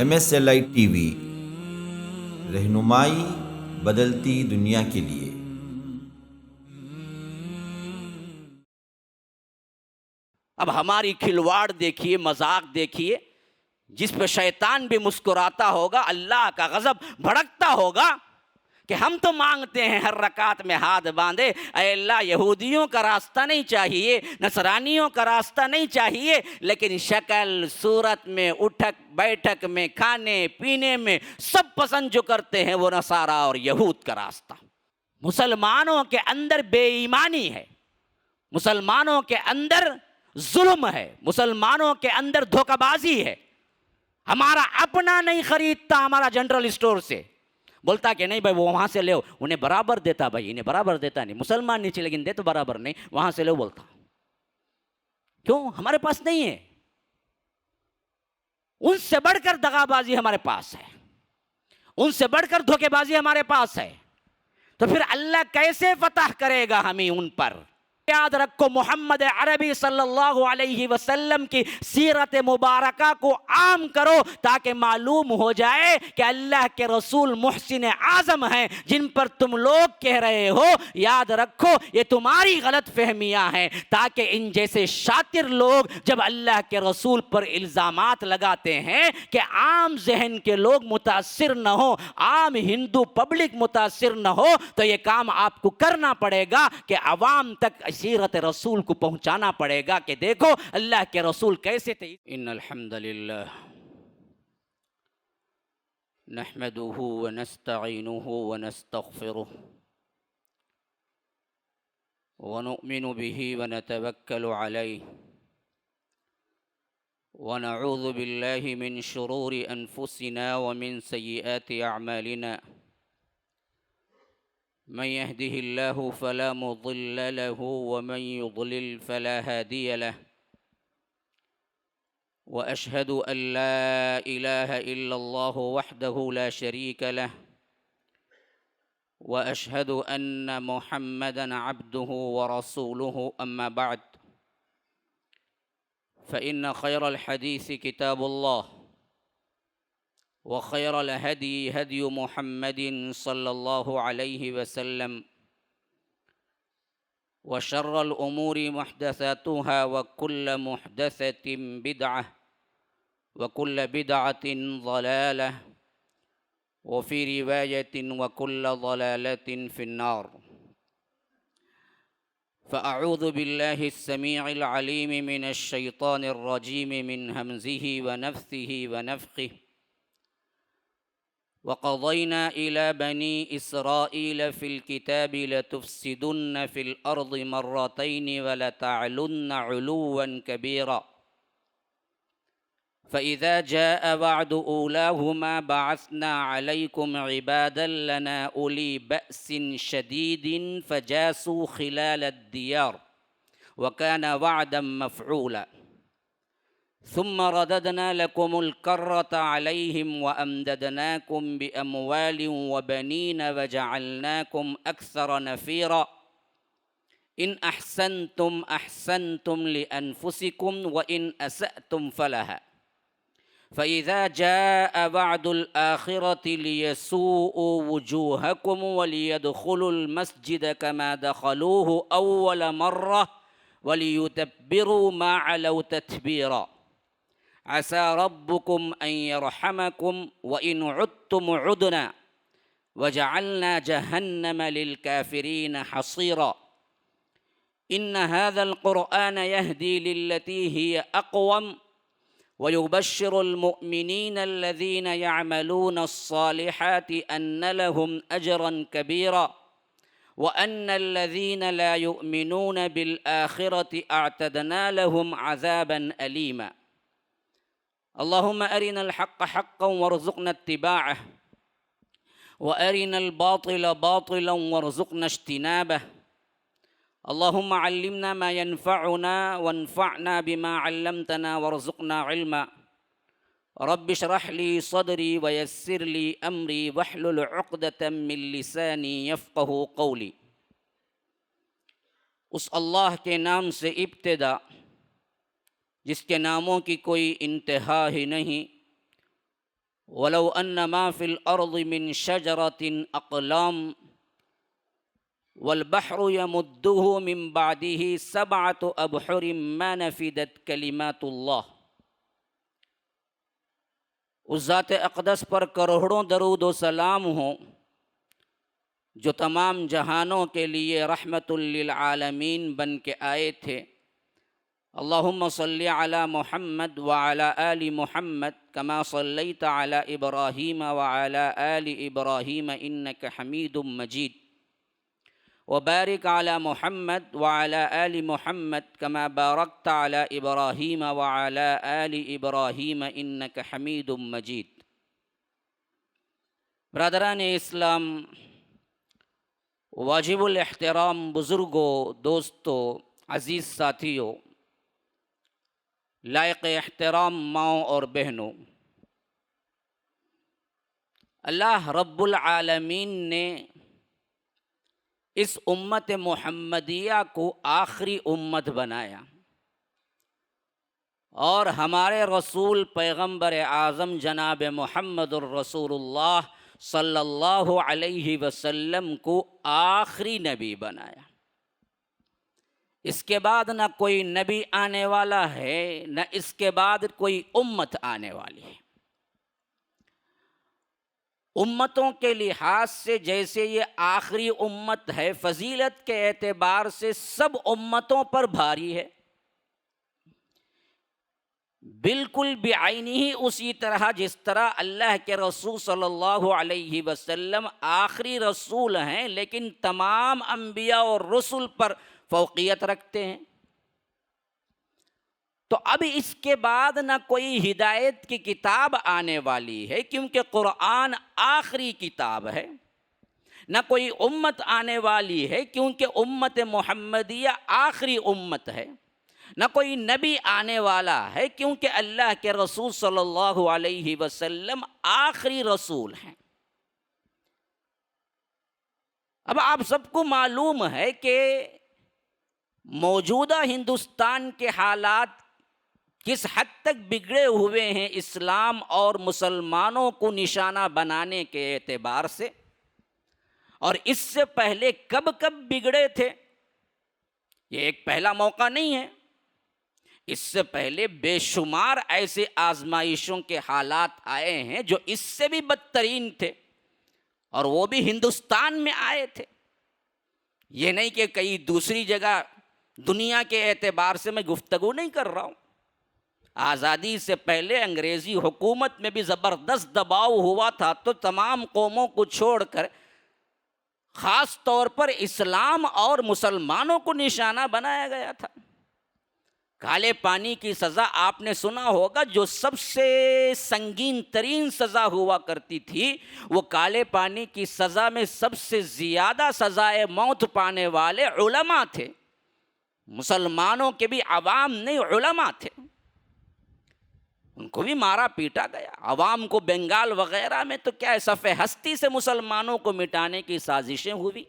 MSLI TV، رہنمائی بدلتی دنیا کے لیے۔ اب ہماری کھلواڑ دیکھیے، مذاق دیکھیے، جس پہ شیطان بھی مسکراتا ہوگا، اللہ کا غضب بھڑکتا ہوگا کہ ہم تو مانگتے ہیں ہر رکعت میں ہاتھ باندھے، اے اللہ یہودیوں کا راستہ نہیں چاہیے، نصرانیوں کا راستہ نہیں چاہیے، لیکن شکل صورت میں، اٹھک بیٹھک میں، کھانے پینے میں سب پسند جو کرتے ہیں وہ نصارہ اور یہود کا راستہ۔ مسلمانوں کے اندر بے ایمانی ہے، مسلمانوں کے اندر ظلم ہے، مسلمانوں کے اندر دھوکہ بازی ہے۔ ہمارا اپنا نہیں خریدتا ہمارا جنرل اسٹور سے، بولتا کہ نہیں بھائی وہ وہاں سے لے، انہیں برابر دیتا، بھائی انہیں برابر دیتا نہیں، مسلمان نیچے لیکن دے تو برابر نہیں، وہاں سے لے بولتا۔ کیوں؟ ہمارے پاس نہیں ہے۔ ان سے بڑھ کر دغا بازی ہمارے پاس ہے، ان سے بڑھ کر دھوکے بازی ہمارے پاس ہے، تو پھر اللہ کیسے فتح کرے گا ہمیں ان پر؟ یاد رکھو، محمد عربی صلی اللہ علیہ وسلم کی سیرت مبارکہ کو عام کرو تاکہ معلوم ہو جائے کہ اللہ کے رسول محسن اعظم ہیں، جن پر تم لوگ کہہ رہے ہو۔ یاد رکھو یہ تمہاری غلط فہمیاں ہیں، تاکہ ان جیسے شاطر لوگ جب اللہ کے رسول پر الزامات لگاتے ہیں کہ عام ذہن کے لوگ متاثر نہ ہو، عام ہندو پبلک متاثر نہ ہو، تو یہ کام آپ کو کرنا پڑے گا کہ عوام تک سیرت رسول کو پہنچانا پڑے گا کہ دیکھو اللہ کے رسول کیسے تھے۔ ان الحمدللہ نحمده ونستعینه ونستغفره ونؤمن به ونتوکل علیہ ونعوذ باللہ من شرور انفسنا ومن سیئات اعمالنا، من يهده الله فلا مضل له ومن يضلل فلا هادي له، وأشهد أن لا إله إلا الله وحده لا شريك له، وأشهد أن محمدًا عبده ورسوله، أما بعد، فإن خير الحديث كتاب الله، وخير الهدي هدي محمد صلى الله عليه وسلم، وشر الأمور محدثاتها وكل محدثة بدعة وكل بدعة ضلالة وفي رواية وكل ضلالة في النار۔ فأعوذ بالله السميع العليم من الشيطان الرجيم من همزه ونفثه ونفخه، وقضينا إلى بني إسرائيل في الكتاب لتفسدن في الأرض مرتين ولتعلن علوا كبيرا، فإذا جاء وعد أولاهما بعثنا عليكم عبادا لنا أولي بأس شديد فجاسوا خلال الديار وكان وعدا مفعولا، ثم رددنا لكم الكرة عليهم وأمددناكم بأموال وبنين وجعلناكم أكثر نفيرا، إن أحسنتم أحسنتم لأنفسكم وإن أسأتم فلها، فإذا جاء وعد الآخرة ليسوءوا وجوهكم وليدخلوا المسجد كما دخلوه أول مرة وليتبروا ما علوا تتبيرا، عسى ربكم أن يرحمكم وإن عدتم عدنا وجعلنا جهنم للكافرين حصيرا، إن هذا القرآن يهدي للتي هي أقوم ويبشر المؤمنين الذين يعملون الصالحات أن لهم أجرا كبيرا، وأن الذين لا يؤمنون بالآخرة أعتدنا لهم عذابا أليما۔ اللهم أرنا الحق حقا وارزقنا اتباعه، وأرنا الباطل باطلا وارزقنا اجتنابه، اللهم علمنا ما ينفعنا وانفعنا بما علمتنا وارزقنا علما، رب اشرح لي صدري ويسر لي أمري واحلل عقدة من لساني يفقه قولي۔ اس اللہ کے نام سے ابتدا جس کے ناموں کی کوئی انتہا ہی نہیں، ولو ان ما فی الارض من شجرۃ اقلام والبحر یمدہ من بعدہ سبعۃ ابحر ما نفدت کلمات اللہ۔ اس ذات اقدس پر کروڑوں درود و سلام ہوں جو تمام جہانوں کے لیے رحمت للعالمین بن کے آئے تھے۔ اللہم صلی علی محمد وعلی آل محمد کما صلیت علی ابراہیم وعلی آل ابراہیم انک حمید مجید، وبارک علی محمد وعلی آل محمد کما بارکت علی ابراہیم وعلی آل ابراہیم انک حمید مجید۔ برادران اسلام، واجب الاحترام بزرگوں، دوستوں، عزیز ساتھیوں، لائق احترام ماؤں اور بہنوں، اللہ رب العالمین نے اس امت محمدیہ کو آخری امت بنایا، اور ہمارے رسول پیغمبر اعظم جناب محمد الرسول اللہ صلی اللہ علیہ وسلم کو آخری نبی بنایا۔ اس کے بعد نہ کوئی نبی آنے والا ہے، نہ اس کے بعد کوئی امت آنے والی ہے۔ امتوں کے لحاظ سے جیسے یہ آخری امت ہے، فضیلت کے اعتبار سے سب امتوں پر بھاری ہے، بالکل بعینی اسی طرح جس طرح اللہ کے رسول صلی اللہ علیہ وسلم آخری رسول ہیں لیکن تمام انبیاء اور رسل پر فوقیت رکھتے ہیں۔ تو اب اس کے بعد نہ کوئی ہدایت کی کتاب آنے والی ہے کیونکہ قرآن آخری کتاب ہے، نہ کوئی امت آنے والی ہے کیونکہ امت محمدیہ آخری امت ہے، نہ کوئی نبی آنے والا ہے کیونکہ اللہ کے رسول صلی اللہ علیہ وسلم آخری رسول ہیں۔ اب آپ سب کو معلوم ہے کہ موجودہ ہندوستان کے حالات کس حد تک بگڑے ہوئے ہیں اسلام اور مسلمانوں کو نشانہ بنانے کے اعتبار سے، اور اس سے پہلے کب کب بگڑے تھے یہ ایک پہلا موقع نہیں ہے۔ اس سے پہلے بے شمار ایسے آزمائشوں کے حالات آئے ہیں جو اس سے بھی بدترین تھے، اور وہ بھی ہندوستان میں آئے تھے۔ یہ نہیں کہ کئی دوسری جگہ دنیا کے اعتبار سے میں گفتگو نہیں کر رہا ہوں۔ آزادی سے پہلے انگریزی حکومت میں بھی زبردست دباؤ ہوا تھا، تو تمام قوموں کو چھوڑ کر خاص طور پر اسلام اور مسلمانوں کو نشانہ بنایا گیا تھا۔ کالے پانی کی سزا آپ نے سنا ہوگا، جو سب سے سنگین ترین سزا ہوا کرتی تھی وہ کالے پانی کی سزا میں سب سے زیادہ سزائے موت پانے والے علماء تھے۔ مسلمانوں کے بھی عوام نہیں، علماء تھے، ان کو بھی مارا پیٹا گیا۔ عوام کو بنگال وغیرہ میں تو کیا صف ہستی سے مسلمانوں کو مٹانے کی سازشیں ہوئی۔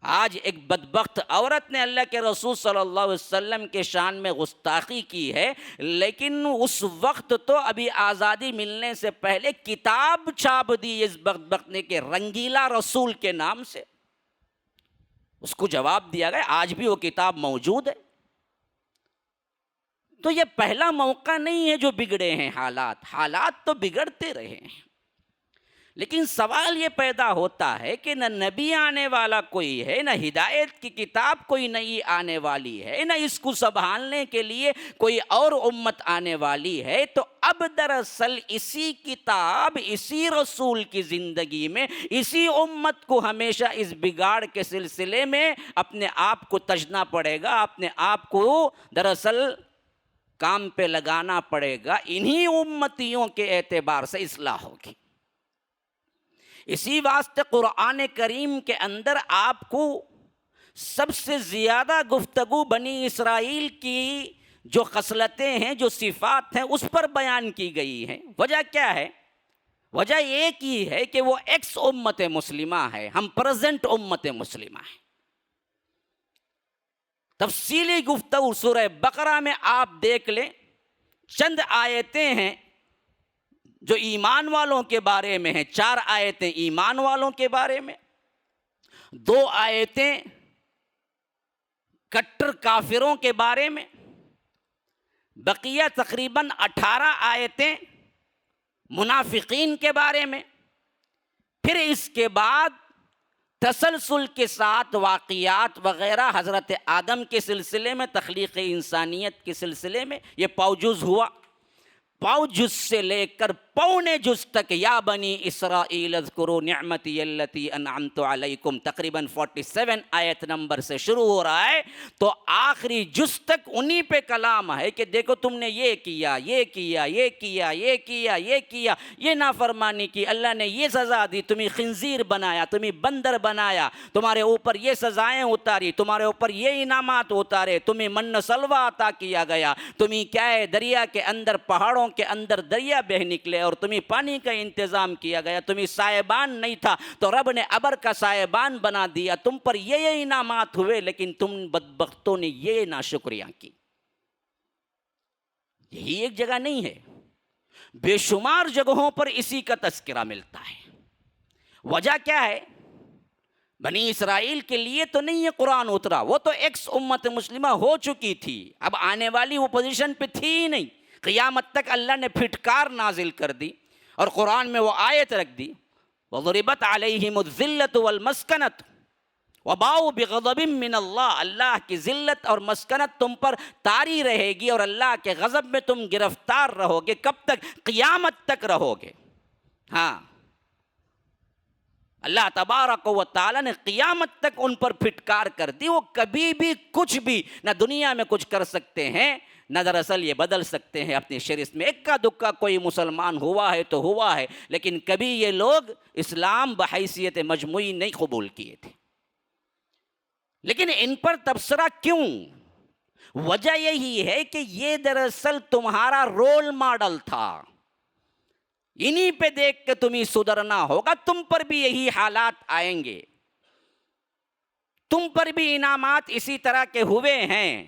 آج ایک بدبخت عورت نے اللہ کے رسول صلی اللہ علیہ وسلم کے شان میں گستاخی کی ہے، لیکن اس وقت تو ابھی آزادی ملنے سے پہلے کتاب چھاپ دی اس بدبخت نے کہ رنگیلا رسول کے نام سے۔ اس کو جواب دیا گیا، آج بھی وہ کتاب موجود ہے۔ تو یہ پہلا موقع نہیں ہے جو بگڑے ہیں حالات تو بگڑتے رہے ہیں، لیکن سوال یہ پیدا ہوتا ہے کہ نہ نبی آنے والا کوئی ہے، نہ ہدایت کی کتاب کوئی نئی آنے والی ہے، نہ اس کو سنبھالنے کے لیے کوئی اور امت آنے والی ہے۔ تو اب دراصل اسی کتاب، اسی رسول کی زندگی میں اسی امت کو ہمیشہ اس بگاڑ کے سلسلے میں اپنے آپ کو تجنا پڑے گا، اپنے آپ کو دراصل کام پہ لگانا پڑے گا۔ انہی امتیوں کے اعتبار سے اصلاح ہوگی۔ اسی واسطے قرآن کریم کے اندر آپ کو سب سے زیادہ گفتگو بنی اسرائیل کی جو خصلتیں ہیں، جو صفات ہیں، اس پر بیان کی گئی ہیں۔ وجہ کیا ہے؟ وجہ ایک ہی ہے کہ وہ ایکس امت مسلمہ ہے، ہم پریزنٹ امت مسلمہ ہیں۔ تفصیلی گفتگو سورہ بقرہ میں آپ دیکھ لیں، چند آیتیں ہیں جو ایمان والوں کے بارے میں ہیں، 4 آیتیں ایمان والوں کے بارے میں، 2 آیتیں کٹر کافروں کے بارے میں، بقیہ تقریباً 18 آیتیں منافقین کے بارے میں. پھر اس کے بعد تسلسل کے ساتھ واقعات وغیرہ حضرت آدم کے سلسلے میں، تخلیق انسانیت کے سلسلے میں. یہ پاؤ جز ہوا. پاؤ جز سے لے کر پونے جز تک یا بنی اسرائیل اذکروا نعمتی التی انعمت علیکم، تقریباً 47 آیت نمبر سے شروع ہو رہا ہے. تو آخری جز تک انہی پہ کلام ہے کہ دیکھو تم نے یہ کیا، یہ کیا، یہ کیا، یہ کیا، یہ کیا، یہ نافرمانی کی، اللہ نے یہ سزا دی، تمہیں خنزیر بنایا، تمہیں بندر بنایا، تمہارے اوپر یہ سزائیں اتاری، تمہارے اوپر یہ انعامات اتارے، تمہیں من سلوہ عطا کیا گیا، تمہیں کیا ہے دریا کے اندر، پہاڑوں کے اندر دریا بہ نکلے اور تمہیں پانی کا انتظام کیا گیا، تمہیں سائبان نہیں تھا تو رب نے ابر کا سائبان بنا دیا، تم پر یہ انعامات ہوئے، لیکن تم بدبختوں نے یہ ناشکریاں کی. یہی ایک جگہ نہیں ہے، بے شمار جگہوں پر اسی کا تذکرہ ملتا ہے. وجہ کیا ہے؟ بنی اسرائیل کے لیے تو نہیں یہ قرآن اترا، وہ تو ایکس امت مسلمہ ہو چکی تھی، اب آنے والی وہ پوزیشن پہ تھی ہی نہیں. قیامت تک اللہ نے پھٹکار نازل کر دی اور قرآن میں وہ آیت رکھ دی، وَضُرِبَتْ عَلَيْهِمُ الذِّلَّةُ وَالْمَسْكَنَةُ وَبَاءُوا بِغَضَبٍ مِّنَ اللَّهِ. اللہ کی ذلت اور مسکنت تم پر طاری رہے گی اور اللہ کے غضب میں تم گرفتار رہو گے. کب تک؟ قیامت تک رہو گے. ہاں، اللہ تبارک و تعالیٰ نے قیامت تک ان پر پھٹکار کر دی. وہ کبھی بھی کچھ بھی نہ دنیا میں کچھ کر سکتے ہیں، نہ دراصل یہ بدل سکتے ہیں اپنی شریعت میں. اکا دکا کوئی مسلمان ہوا ہے تو ہوا ہے، لیکن کبھی یہ لوگ اسلام بحیثیت مجموعی نہیں قبول کیے تھے. لیکن ان پر تبصرہ کیوں؟ وجہ یہی ہے کہ یہ دراصل تمہارا رول ماڈل تھا، انہی پہ دیکھ کے تمہیں سدھرنا ہوگا. تم پر بھی یہی حالات آئیں گے، تم پر بھی انعامات اسی طرح کے ہوئے ہیں،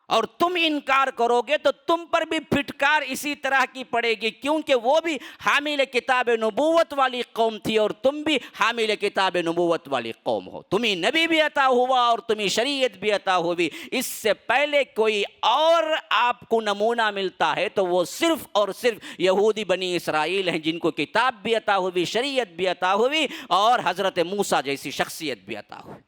اور تم انکار کرو گے تو تم پر بھی پھٹکار اسی طرح کی پڑے گی، کیونکہ وہ بھی حامل کتاب نبوت والی قوم تھی اور تم بھی حامل کتاب نبوت والی قوم ہو. تمہیں نبی بھی عطا ہوا اور تمہیں شریعت بھی عطا ہوئی. اس سے پہلے کوئی اور آپ کو نمونہ ملتا ہے تو وہ صرف اور صرف یہودی بنی اسرائیل ہیں، جن کو کتاب بھی عطا ہوئی، شریعت بھی عطا ہوئی اور حضرت موسیٰ جیسی شخصیت بھی عطا ہوئی.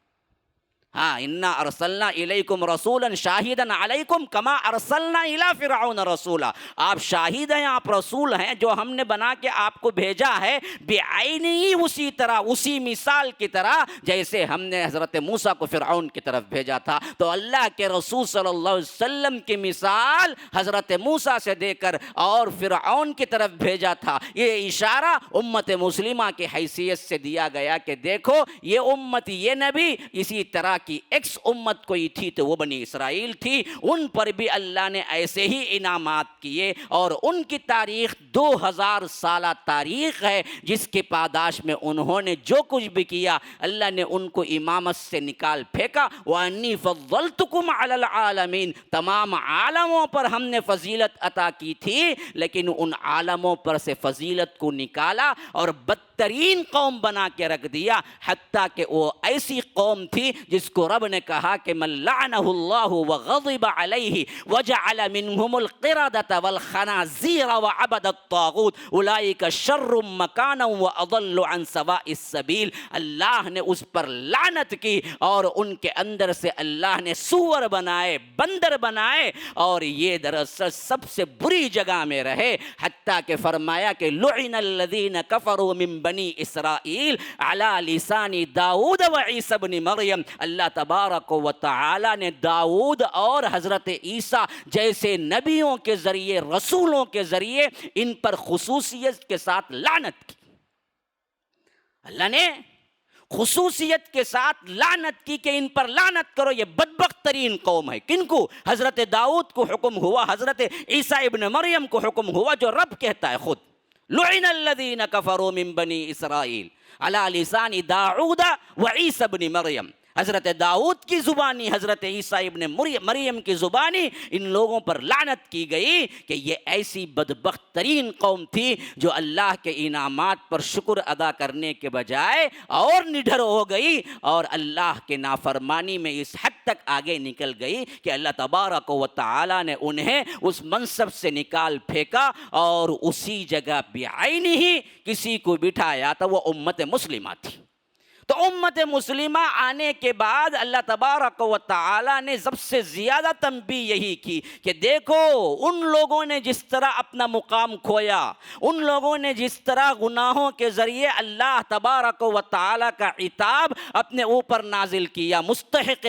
ہاں، انا ارسلنا الیکم رسولا شاہدا علیکم کما ارسلنا الی فرعون رسولا. آپ شاہد ہیں، آپ رسول ہیں، جو ہم نے بنا کے آپ کو بھیجا ہے بعینی، اسی طرح، اسی مثال کی طرح جیسے ہم نے حضرت موسیٰ کو فرعون کی طرف بھیجا تھا. تو اللہ کے رسول صلی اللہ علیہ وسلم کی مثال حضرت موسیٰ سے دے کر اور فرعون کی طرف بھیجا تھا. یہ اشارہ امت مسلمہ کی حیثیت سے دیا گیا کہ دیکھو یہ امت، یہ نبی اسی طرح کی ایکس امت کوئی تھی تو وہ بنی اسرائیل تھی. ان پر بھی اللہ نے ایسے ہی انعامات کیے اور ان کی تاریخ 2000 سالہ تاریخ ہے، جس کے پاداش میں انہوں نے جو کچھ بھی کیا اللہ نے ان کو امامت سے نکال پھینکا. وَأَنِّي فَضَّلْتُكُمْ عَلَى الْعَالَمِينَ، تمام عالموں پر ہم نے فضیلت عطا کی تھی، لیکن ان عالموں پر سے فضیلت کو نکالا اور بدترین قوم بنا کے رکھ دیا، حتیٰ کہ وہ ایسی قوم تھی جس کو رب نے کہا کہ من لعنہ اللہ وغضب علیہ وجعل منہم القردة والخنازیر وعبد الطاغوت اولئک شر مکانا واضل عن سواء السبیل. اللہ نے اس پر لعنت کی اور ان کے اندر سے اللہ نے سور بنائے، بندر بنائے، اور یہ دراصل سب سے بری جگہ میں رہے. حتیٰ کہ فرمایا کہ لعن الذین کفروا من بنی اسرائیل علی لسان داؤد وعیسی بن مریم. اللہ تبارک و تعالی نے داؤد اور حضرت عیسیٰ جیسے نبیوں کے ذریعے، رسولوں کے ذریعے ان پر خصوصیت کے ساتھ لعنت کی. اللہ نے خصوصیت کے ساتھ لعنت کی کہ ان پر لعنت کرو، یہ بدبخت ترین قوم ہے. کن کو؟ حضرت داؤد کو حکم ہوا، حضرت عیسیٰ ابن مریم کو حکم ہوا، جو رب کہتا ہے خود. لعن الذین کفروا من بنی اسرائیل علی لسان داؤد وعیسی ابن مریم. حضرت داؤد کی زبانی، حضرت عیسیٰ ابن مریم کی زبانی ان لوگوں پر لعنت کی گئی کہ یہ ایسی بدبخت ترین قوم تھی جو اللہ کے انعامات پر شکر ادا کرنے کے بجائے اور نڈر ہو گئی اور اللہ کے نافرمانی میں اس حد تک آگے نکل گئی کہ اللہ تبارک و تعالی نے انہیں اس منصب سے نکال پھینکا اور اسی جگہ بعینہ ہی کسی کو بٹھایا تو وہ امت مسلمہ تھی۔ تو امت مسلمہ آنے کے بعد اللہ تبارک و تعالی نے سب سے زیادہ تنبیہ یہی کی کہ دیکھو ان لوگوں نے جس طرح اپنا مقام کھویا، ان لوگوں نے جس طرح گناہوں کے ذریعے اللہ تبارک و تعالی کا عتاب اپنے اوپر نازل کیا، مستحق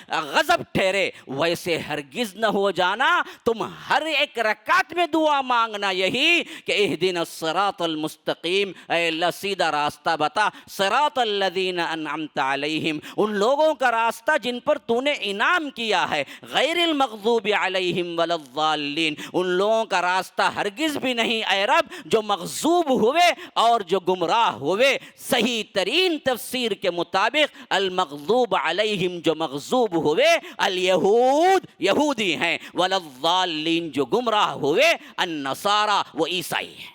غضب ٹھہرے، ویسے ہرگز نہ ہو جانا۔ تم ہر ایک رکعت میں دعا مانگنا یہی کہ اہدنا الصراط المستقیم، اے اللہ سیدھا راستہ بتا، صراط الذین انعمت علیہم، ان لوگوں کا راستہ جن پر تو نے انعام کیا ہے، غیر المغضوب علیہم ولا الضالین، ان لوگوں کا راستہ ہرگز بھی نہیں اے رب جو مغضوب ہوئے اور جو گمراہ ہوئے۔ صحیح ترین تفسیر کے مطابق المغضوب علیہم جو مغضوب ہوئے الیہود یہودی ہیں، ولا الضالین جو گمراہ ہوئے النصارى وہ عیسائی ہیں۔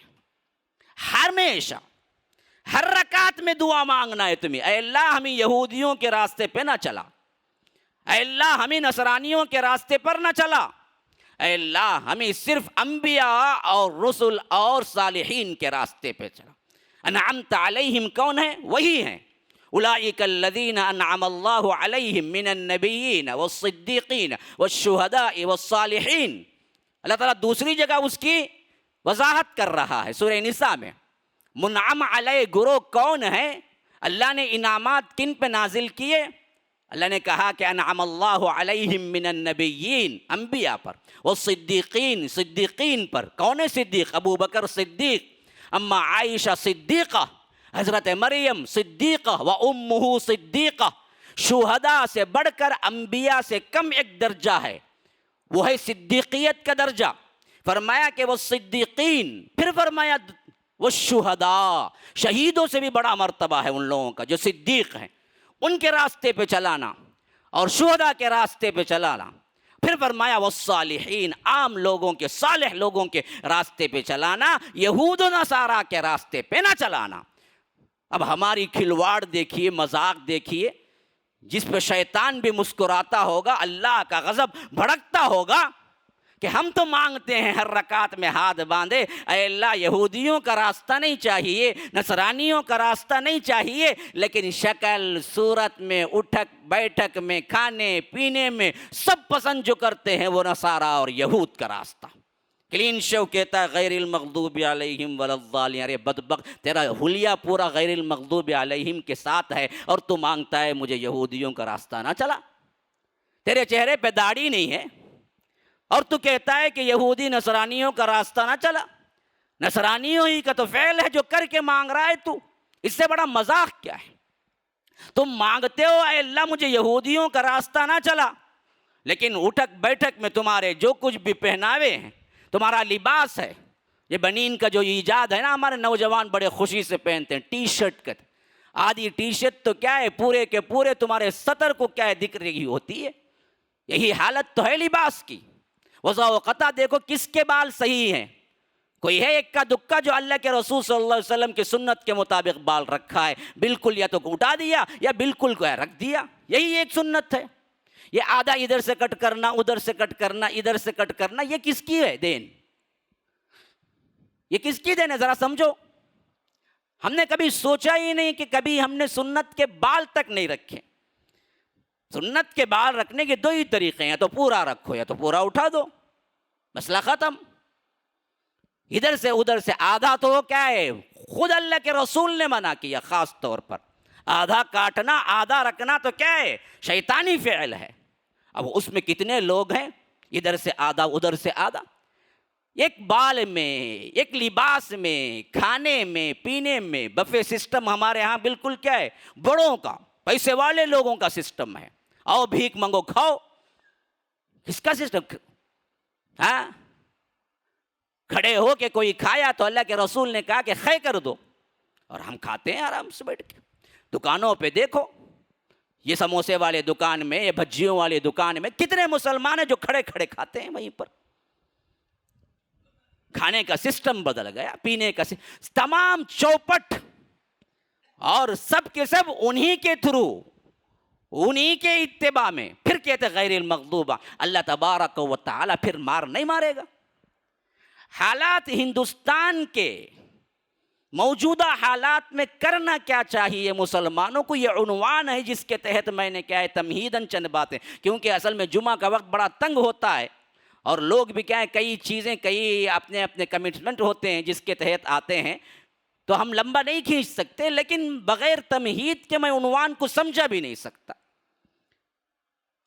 ہمیشہ ہر رکعت میں دعا مانگنا ہے تمہیں، اے اللہ ہمیں یہودیوں کے راستے پہ نہ چلا، اے اللہ ہمیں نصرانیوں کے راستے پر نہ چلا، اے اللہ ہمیں صرف انبیاء اور رسل اور صالحین کے راستے پہ چلا۔ انعمت علیہم کون ہے؟ وہی ہیں اولئک الذین انعم اللہ علیہم من النبیین والصدیقین والشہداء والصالحین۔ اللہ تعالیٰ دوسری جگہ اس کی وضاحت کر رہا ہے سورہ نساء میں۔ منعم علیہ گروہ کون ہے؟ اللہ نے انعامات کن پہ نازل کیے؟ اللہ نے کہا کہ انعم اللہ علیہم من النبیین، انبیاء پر، والصدیقین، صدیقین پر۔ کون ہے صدیق؟ ابو بکر صدیق، اما عائشہ صدیقہ، حضرت مریم صدیقہ و امہ صدیقہ۔ شہداء سے بڑھ کر انبیاء سے کم ایک درجہ ہے، وہ ہے صدیقیت کا درجہ۔ فرمایا کہ وہ صدیقین، پھر فرمایا وہ شہداء، شہیدوں سے بھی بڑا مرتبہ ہے ان لوگوں کا جو صدیق ہیں، ان کے راستے پہ چلانا اور شہداء کے راستے پہ چلانا۔ پھر فرمایا والصالحین، عام لوگوں کے، صالح لوگوں کے راستے پہ چلانا، یہود و نصارہ کے راستے پہ نہ چلانا۔ اب ہماری کھلواڑ دیکھیے، مذاق دیکھیے، جس پہ شیطان بھی مسکراتا ہوگا، اللہ کا غضب بھڑکتا ہوگا کہ ہم تو مانگتے ہیں ہر رکعت میں ہاتھ باندھے، اے اللہ یہودیوں کا راستہ نہیں چاہیے، نصرانیوں کا راستہ نہیں چاہیے، لیکن شکل صورت میں، اٹھک بیٹھک میں، کھانے پینے میں سب پسند جو کرتے ہیں وہ نصارہ اور یہود کا راستہ۔ کلین شو کہتا ہے غیر المغضوب علیہم ولا الضالین، ارے بدبخت تیرا حلیہ پورا غیر المغضوب علیہم کے ساتھ ہے اور تو مانگتا ہے مجھے یہودیوں کا راستہ نہ چلا۔ تیرے چہرے پہ داڑھی نہیں ہے اور تو کہتا ہے کہ یہودی نصرانیوں کا راستہ نہ چلا۔ نصرانیوں ہی کا تو فعل ہے جو کر کے مانگ رہا ہے تو، اس سے بڑا مذاق کیا ہے؟ تم مانگتے ہو اے اللہ مجھے یہودیوں کا راستہ نہ چلا، لیکن اٹھک بیٹھک میں تمہارے جو کچھ بھی پہناوے ہیں، تمہارا لباس ہے، یہ بنین کا جو ایجاد ہے نا، ہمارے نوجوان بڑے خوشی سے پہنتے ہیں، ٹی شرٹ کا آدھی ٹی شرٹ تو کیا ہے پورے کے پورے تمہارے سطر کو کیا ہے دکھ رہی ہوتی ہے۔ یہی حالت تو ہے لباس کی۔ وضع و قطع دیکھو کس کے بال صحیح ہیں؟ کوئی ہے ایک کا دکا جو اللہ کے رسول صلی اللہ علیہ وسلم کی سنت کے مطابق بال رکھا ہے، بالکل یا تو اٹھا دیا یا بالکل کو رکھ دیا، یہی ایک سنت ہے۔ یہ آدھا ادھر سے کٹ کرنا، ادھر سے کٹ کرنا، ادھر سے کٹ کرنا، یہ کس کی ہے دین؟ یہ کس کی دین ہے؟ ذرا سمجھو۔ ہم نے کبھی سوچا ہی نہیں کہ کبھی ہم نے سنت کے بال تک نہیں رکھے۔ سنت کے بال رکھنے کے دو ہی طریقے ہیں، یا تو پورا رکھو یا تو پورا اٹھا دو، مسئلہ ختم۔ ادھر سے ادھر سے آدھا تو کیا ہے، خود اللہ کے رسول نے منع کیا خاص طور پر۔ آدھا کاٹنا، آدھا رکھنا تو کیا ہے، شیطانی فعل ہے۔ اب اس میں کتنے لوگ ہیں، ادھر سے آدھا ادھر سے آدھا، ایک بال میں، ایک لباس میں، کھانے میں، پینے میں، بفے سسٹم ہمارے ہاں بالکل کیا ہے، بڑوں کا، پیسے والے لوگوں کا سسٹم ہے۔ آؤ بھیک منگو کھاؤ، کس کا سسٹم؟ ہاں، کھڑے ہو کے کوئی کھایا تو اللہ کے رسول نے کہا کہ خے کر دو، اور ہم کھاتے ہیں آرام سے بیٹھ کے۔ دکانوں پہ دیکھو یہ سموسے والے دکان میں، یہ بھجیوں والے دکان میں کتنے مسلمان ہیں جو کھڑے کھڑے کھاتے ہیں وہیں پر. کھانے کا سسٹم بدل گیا، پینے کا تمام چوپٹ، اور سب کے سب انہی کے تھرو، انہی کے اتباع میں. پھر کہتے غیر المغضوب. اللہ تبارک و تعالی پھر مار نہیں مارے گا؟ حالات ہندوستان کے موجودہ حالات میں کرنا کیا چاہیے مسلمانوں کو، یہ عنوان ہے جس کے تحت میں نے کیا ہے تمہیداً چند باتیں، کیونکہ اصل میں جمعہ کا وقت بڑا تنگ ہوتا ہے اور لوگ بھی کیا ہے کئی چیزیں، کئی اپنے اپنے کمٹمنٹ ہوتے ہیں جس کے تحت آتے ہیں، تو ہم لمبا نہیں کھینچ سکتے. لیکن بغیر تمہید کے میں عنوان کو سمجھا بھی نہیں سکتا.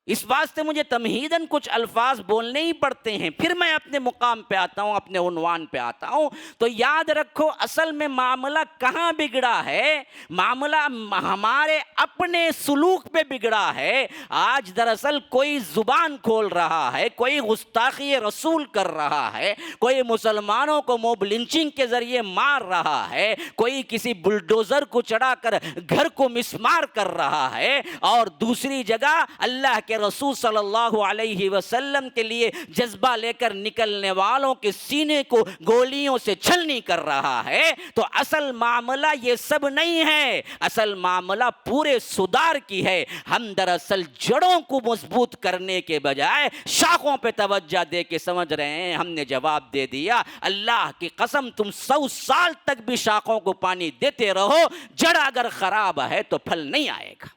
اس واسطے مجھے تمہیداً کچھ الفاظ بولنے ہی پڑتے ہیں. پھر میں اپنے مقام پہ آتا ہوں، اپنے عنوان پہ آتا ہوں. تو یاد رکھو اصل میں معاملہ کہاں بگڑا ہے؟ معاملہ ہمارے اپنے سلوک پہ بگڑا ہے. آج دراصل کوئی زبان کھول رہا ہے، کوئی گستاخی رسول کر رہا ہے، کوئی مسلمانوں کو موب لنچنگ کے ذریعے مار رہا ہے، کوئی کسی بلڈوزر کو چڑھا کر گھر کو مسمار کر رہا ہے، اور دوسری جگہ اللہ کے رسول صلی اللہ علیہ وسلم کے لیے جذبہ لے کر نکلنے والوں کے سینے کو گولیوں سے چھلنی کر رہا ہے. تو اصل معاملہ یہ سب نہیں ہے، اصل معاملہ پورے صدار کی ہے. ہم دراصل جڑوں کو مضبوط کرنے کے بجائے شاخوں پہ توجہ دے کے سمجھ رہے ہیں ہم نے جواب دے دیا. اللہ کی قسم تم 100 سال تک بھی شاخوں کو پانی دیتے رہو، جڑ اگر خراب ہے تو پھل نہیں آئے گا.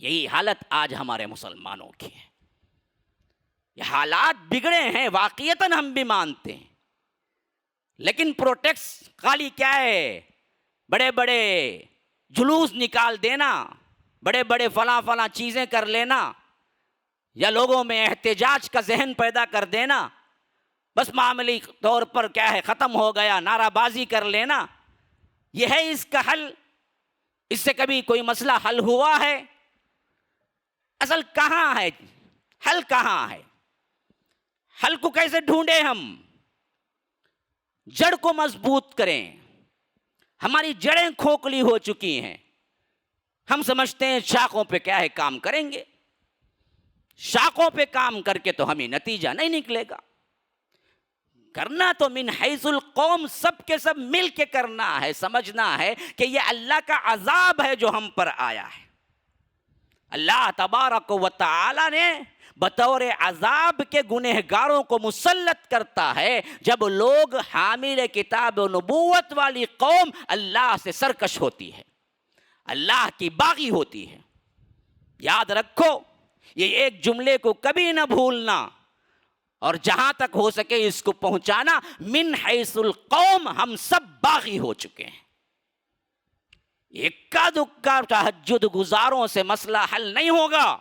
یہی حالت آج ہمارے مسلمانوں کی ہے. یہ حالات بگڑے ہیں واقعتاً، ہم بھی مانتے ہیں، لیکن پروٹیکس خالی کیا ہے؟ بڑے بڑے جلوس نکال دینا، بڑے بڑے فلاں چیزیں کر لینا، یا لوگوں میں احتجاج کا ذہن پیدا کر دینا، بس معاملی طور پر کیا ہے ختم ہو گیا، نعرہ بازی کر لینا. یہ ہے اس کا حل؟ اس سے کبھی کوئی مسئلہ حل ہوا ہے؟ اصل کہاں ہے حل؟ کہاں ہے حل؟ کو کیسے ڈھونڈیں ہم؟ جڑ کو مضبوط کریں. ہماری جڑیں کھوکھلی ہو چکی ہیں. ہم سمجھتے ہیں شاخوں پہ کیا ہے کام کریں گے، شاخوں پہ کام کر کے تو ہمیں نتیجہ نہیں نکلے گا. کرنا تو من حیث القوم، سب کے سب مل کے کرنا ہے. سمجھنا ہے کہ یہ اللہ کا عذاب ہے جو ہم پر آیا ہے. اللہ تبارک و تعالی نے بطور عذاب کے گنہگاروں کو مسلط کرتا ہے جب لوگ حامل کتاب و نبوت والی قوم اللہ سے سرکش ہوتی ہے، اللہ کی باغی ہوتی ہے. یاد رکھو یہ ایک جملے کو کبھی نہ بھولنا، اور جہاں تک ہو سکے اس کو پہنچانا. من حیث القوم ہم سب باغی ہو چکے ہیں. اکا دکا تہجد گزاروں سے مسئلہ حل نہیں ہوگا.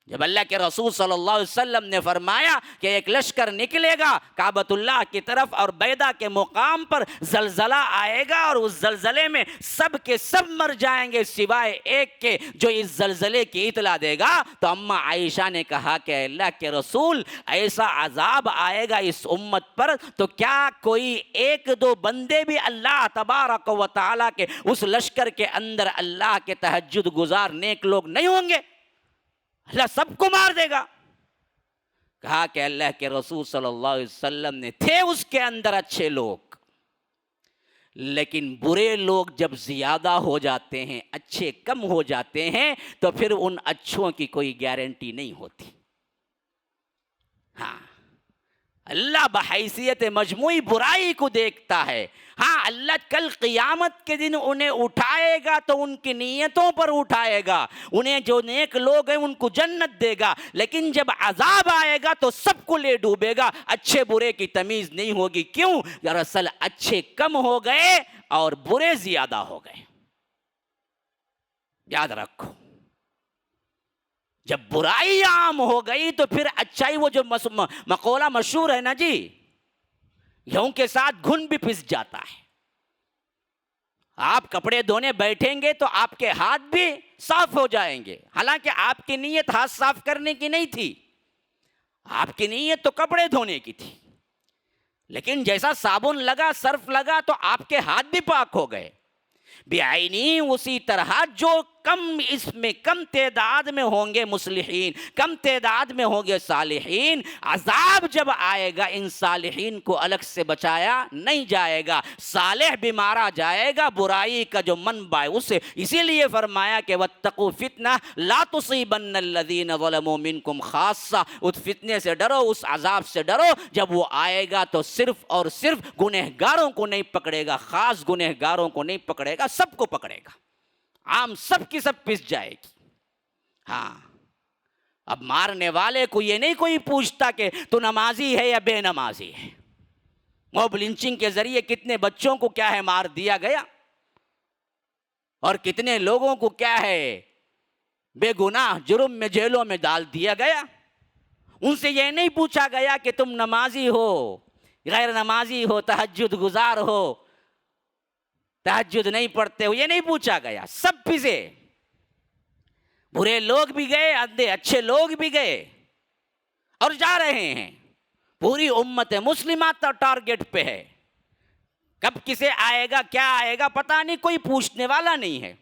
جب اللہ کے رسول صلی اللہ علیہ وسلم نے فرمایا کہ ایک لشکر نکلے گا کعبۃ اللہ کی طرف اور بیدہ کے مقام پر زلزلہ آئے گا اور اس زلزلے میں سب کے سب مر جائیں گے سوائے ایک کے جو اس زلزلے کی اطلاع دے گا، تو اماں عائشہ نے کہا کہ اللہ کے رسول ایسا عذاب آئے گا اس امت پر تو کیا کوئی ایک دو بندے بھی اللہ تبارک و تعالیٰ کے اس لشکر کے اندر اللہ کے تہجد گزار نیک لوگ نہیں ہوں گے؟ اللہ سب کو مار دے گا. کہا کہ اللہ کے رسول صلی اللہ علیہ وسلم نے تھے اس کے اندر اچھے لوگ، لیکن برے لوگ جب زیادہ ہو جاتے ہیں، اچھے کم ہو جاتے ہیں، تو پھر ان اچھوں کی کوئی گارنٹی نہیں ہوتی. ہاں اللہ بحیثیت مجموعی برائی کو دیکھتا ہے. ہاں اللہ کل قیامت کے دن انہیں اٹھائے گا تو ان کی نیتوں پر اٹھائے گا، انہیں جو نیک لوگ ہیں ان کو جنت دے گا، لیکن جب عذاب آئے گا تو سب کو لے ڈوبے گا. اچھے برے کی تمیز نہیں ہوگی. کیوں؟ دراصل اچھے کم ہو گئے اور برے زیادہ ہو گئے. یاد رکھو جب برائی عام ہو گئی تو پھر اچھائی، وہ جو مقولہ مشہور ہے نا جی، یوں کے ساتھ گھن بھی پس جاتا ہے. آپ کپڑے دھونے بیٹھیں گے تو آپ کے ہاتھ بھی صاف ہو جائیں گے، حالانکہ آپ کی نیت ہاتھ صاف کرنے کی نہیں تھی، آپ کی نیت تو کپڑے دھونے کی تھی. لیکن جیسا صابن لگا، سرف لگا، تو آپ کے ہاتھ بھی پاک ہو گئے. بعینی اسی طرح جو اس میں کم تعداد میں ہوں گے مصلحین، کم تعداد میں ہوں گے صالحین. عذاب جب آئے گا ان صالحین کو الگ سے بچایا نہیں جائے گا، صالح بھی مارا جائے گا، برائی کا جو منبع ہے اسے. اسی لیے فرمایا کہ واتقوا فتنہ لا تصیبن الذین ظلموا منکم خاصہ. اس فتنے سے ڈرو، اس عذاب سے ڈرو، جب وہ آئے گا تو صرف اور صرف گنہگاروں کو نہیں پکڑے گا، خاص گنہگاروں کو نہیں پکڑے گا، سب کو پکڑے گا، عام سب کی سب پس جائے گی. ہاں، اب مارنے والے کو یہ نہیں کوئی پوچھتا کہ تو نمازی ہے یا بے نمازی ہے. موب لنچنگ کے ذریعے کتنے بچوں کو کیا ہے مار دیا گیا، اور کتنے لوگوں کو کیا ہے بے گناہ جرم میں جیلوں میں ڈال دیا گیا. ان سے یہ نہیں پوچھا گیا کہ تم نمازی ہو، غیر نمازی ہو، تہجد گزار ہو، تہجد نہیں پڑھتے ہو، یہ نہیں پوچھا گیا. سب پسے، برے لوگ بھی گئے، اچھے لوگ بھی گئے اور جا رہے ہیں. پوری امت مسلمہ ٹارگٹ پہ ہے. کب کسے آئے گا، کیا آئے گا پتہ نہیں، کوئی پوچھنے والا نہیں ہے.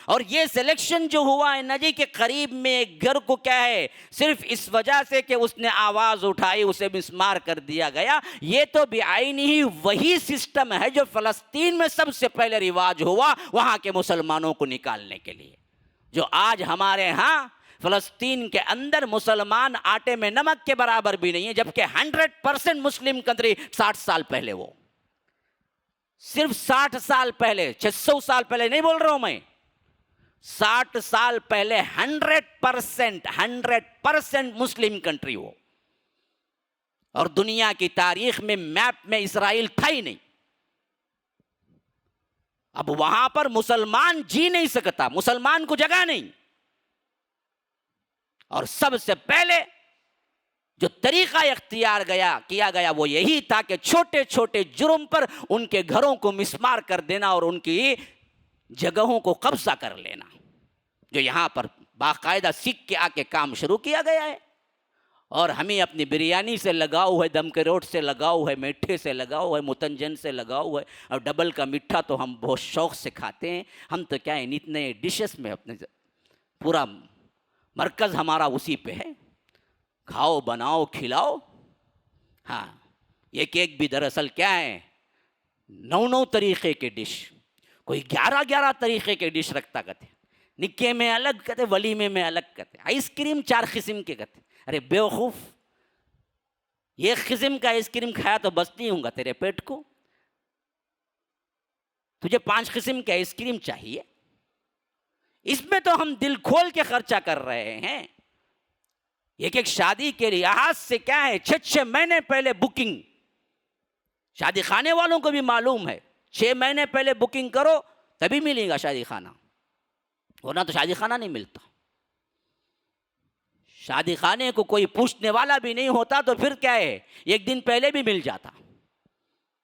اور یہ سلیکشن جو ہوا ہے نجی کے قریب میں ایک گھر کو کیا ہے صرف اس وجہ سے کہ اس نے آواز اٹھائی اسے مسمار کر دیا گیا. یہ تو بعینی ہی وہی سسٹم ہے جو فلسطین میں سب سے پہلے رواج ہوا وہاں کے مسلمانوں کو نکالنے کے لیے. جو آج ہمارے ہاں فلسطین کے اندر مسلمان آٹے میں نمک کے برابر بھی نہیں ہے، جبکہ 100% مسلم کنٹری 60 سال پہلے، وہ صرف 60 سال پہلے، 600 سال پہلے نہیں بول رہا ہوں میں، 60 سال پہلے 100% مسلم کنٹری ہو. اور دنیا کی تاریخ میں میپ میں اسرائیل تھا ہی نہیں. اب وہاں پر مسلمان جی نہیں سکتا، مسلمان کو جگہ نہیں. اور سب سے پہلے جو طریقہ اختیار کیا گیا وہ یہی تھا کہ چھوٹے چھوٹے جرم پر ان کے گھروں کو مسمار کر دینا اور ان کی جگہوں کو قبضہ کر لینا. جو یہاں پر باقاعدہ سیکھ کے آ کے کام شروع کیا گیا ہے. اور ہمیں اپنی بریانی سے لگاؤ ہے، دم کے روٹ سے لگاؤ ہے، میٹھے سے لگاؤ ہے، متنجن سے لگاؤ ہے، اور ڈبل کا میٹھا تو ہم بہت شوق سے کھاتے ہیں. ہم تو کیا ہے اتنے ڈشز میں اپنے پورا مرکز ہمارا اسی پہ ہے، کھاؤ بناؤ کھلاؤ. ہاں، یہ کیک بھی دراصل کیا ہے 9 طریقے کے ڈش، کوئی 11 طریقے کے ڈش رکھتا کہتے، نکے میں الگ کہتے، ولیمے میں الگ کہتے، آئس کریم 4 قسم کے کہتے. ارے بیوقوف، یہ قسم کا آئس کریم کھایا تو بس نہیں ہوں گا تیرے پیٹ کو، تجھے 5 قسم کے آئس کریم چاہیے. اس میں تو ہم دل کھول کے خرچہ کر رہے ہیں. ایک شادی کے لحاظ سے کیا ہے 6 مہینے پہلے بکنگ، شادی خانے والوں کو بھی معلوم ہے 6 مہینے پہلے بکنگ کرو تبھی ملے گا شادی خانہ، ورنہ تو شادی خانہ نہیں ملتا. شادی خانے کو کوئی پوچھنے والا بھی نہیں ہوتا تو پھر کیا ہے 1 دن پہلے بھی مل جاتا.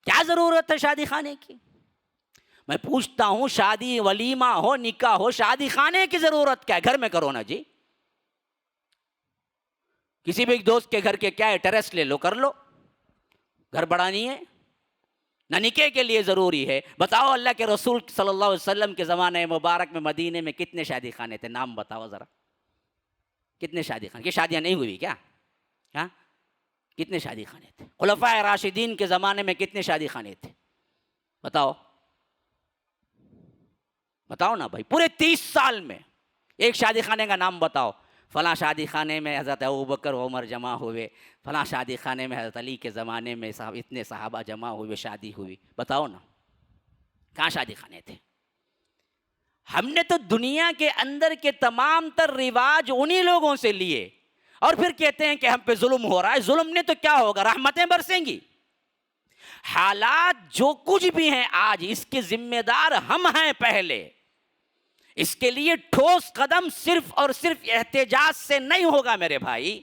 کیا ضرورت ہے شادی خانے کی؟ میں پوچھتا ہوں، شادی ولیمہ ہو، نکاح ہو، شادی خانے کی ضرورت کیا ہے؟ گھر میں کرو نا جی. کسی بھی دوست کے گھر کے کیا ہے ٹیرس لے لو، کر لو، گھر بڑا نہیں ہے. نہ نکاح کے لیے ضروری ہے. بتاؤ اللہ کے رسول صلی اللہ علیہ وسلم کے زمانے مبارک میں مدینے میں کتنے شادی خانے تھے؟ نام بتاؤ ذرا، کتنے شادی خانے؟ کہ شادیاں نہیں ہوئی کیا؟ ہاں، کتنے شادی خانے تھے؟ خلفائے راشدین کے زمانے میں کتنے شادی خانے تھے؟ بتاؤ بتاؤ نا بھائی. پورے 30 سال میں ایک شادی خانے کا نام بتاؤ. فلاں شادی خانے میں حضرت ابوبکر عمر جمع ہوئے، فلاں شادی خانے میں حضرت علی کے زمانے میں اتنے صحابہ جمع ہوئے، شادی ہوئی. بتاؤ نا کہاں شادی خانے تھے؟ ہم نے تو دنیا کے اندر کے تمام تر رواج انہی لوگوں سے لیے اور پھر کہتے ہیں کہ ہم پہ ظلم ہو رہا ہے. ظلم نے تو کیا ہوگا، رحمتیں برسیں گی. حالات جو کچھ بھی ہیں آج اس کے ذمہ دار ہم ہیں پہلے. اس کے لیے ٹھوس قدم صرف اور صرف احتجاج سے نہیں ہوگا میرے بھائی.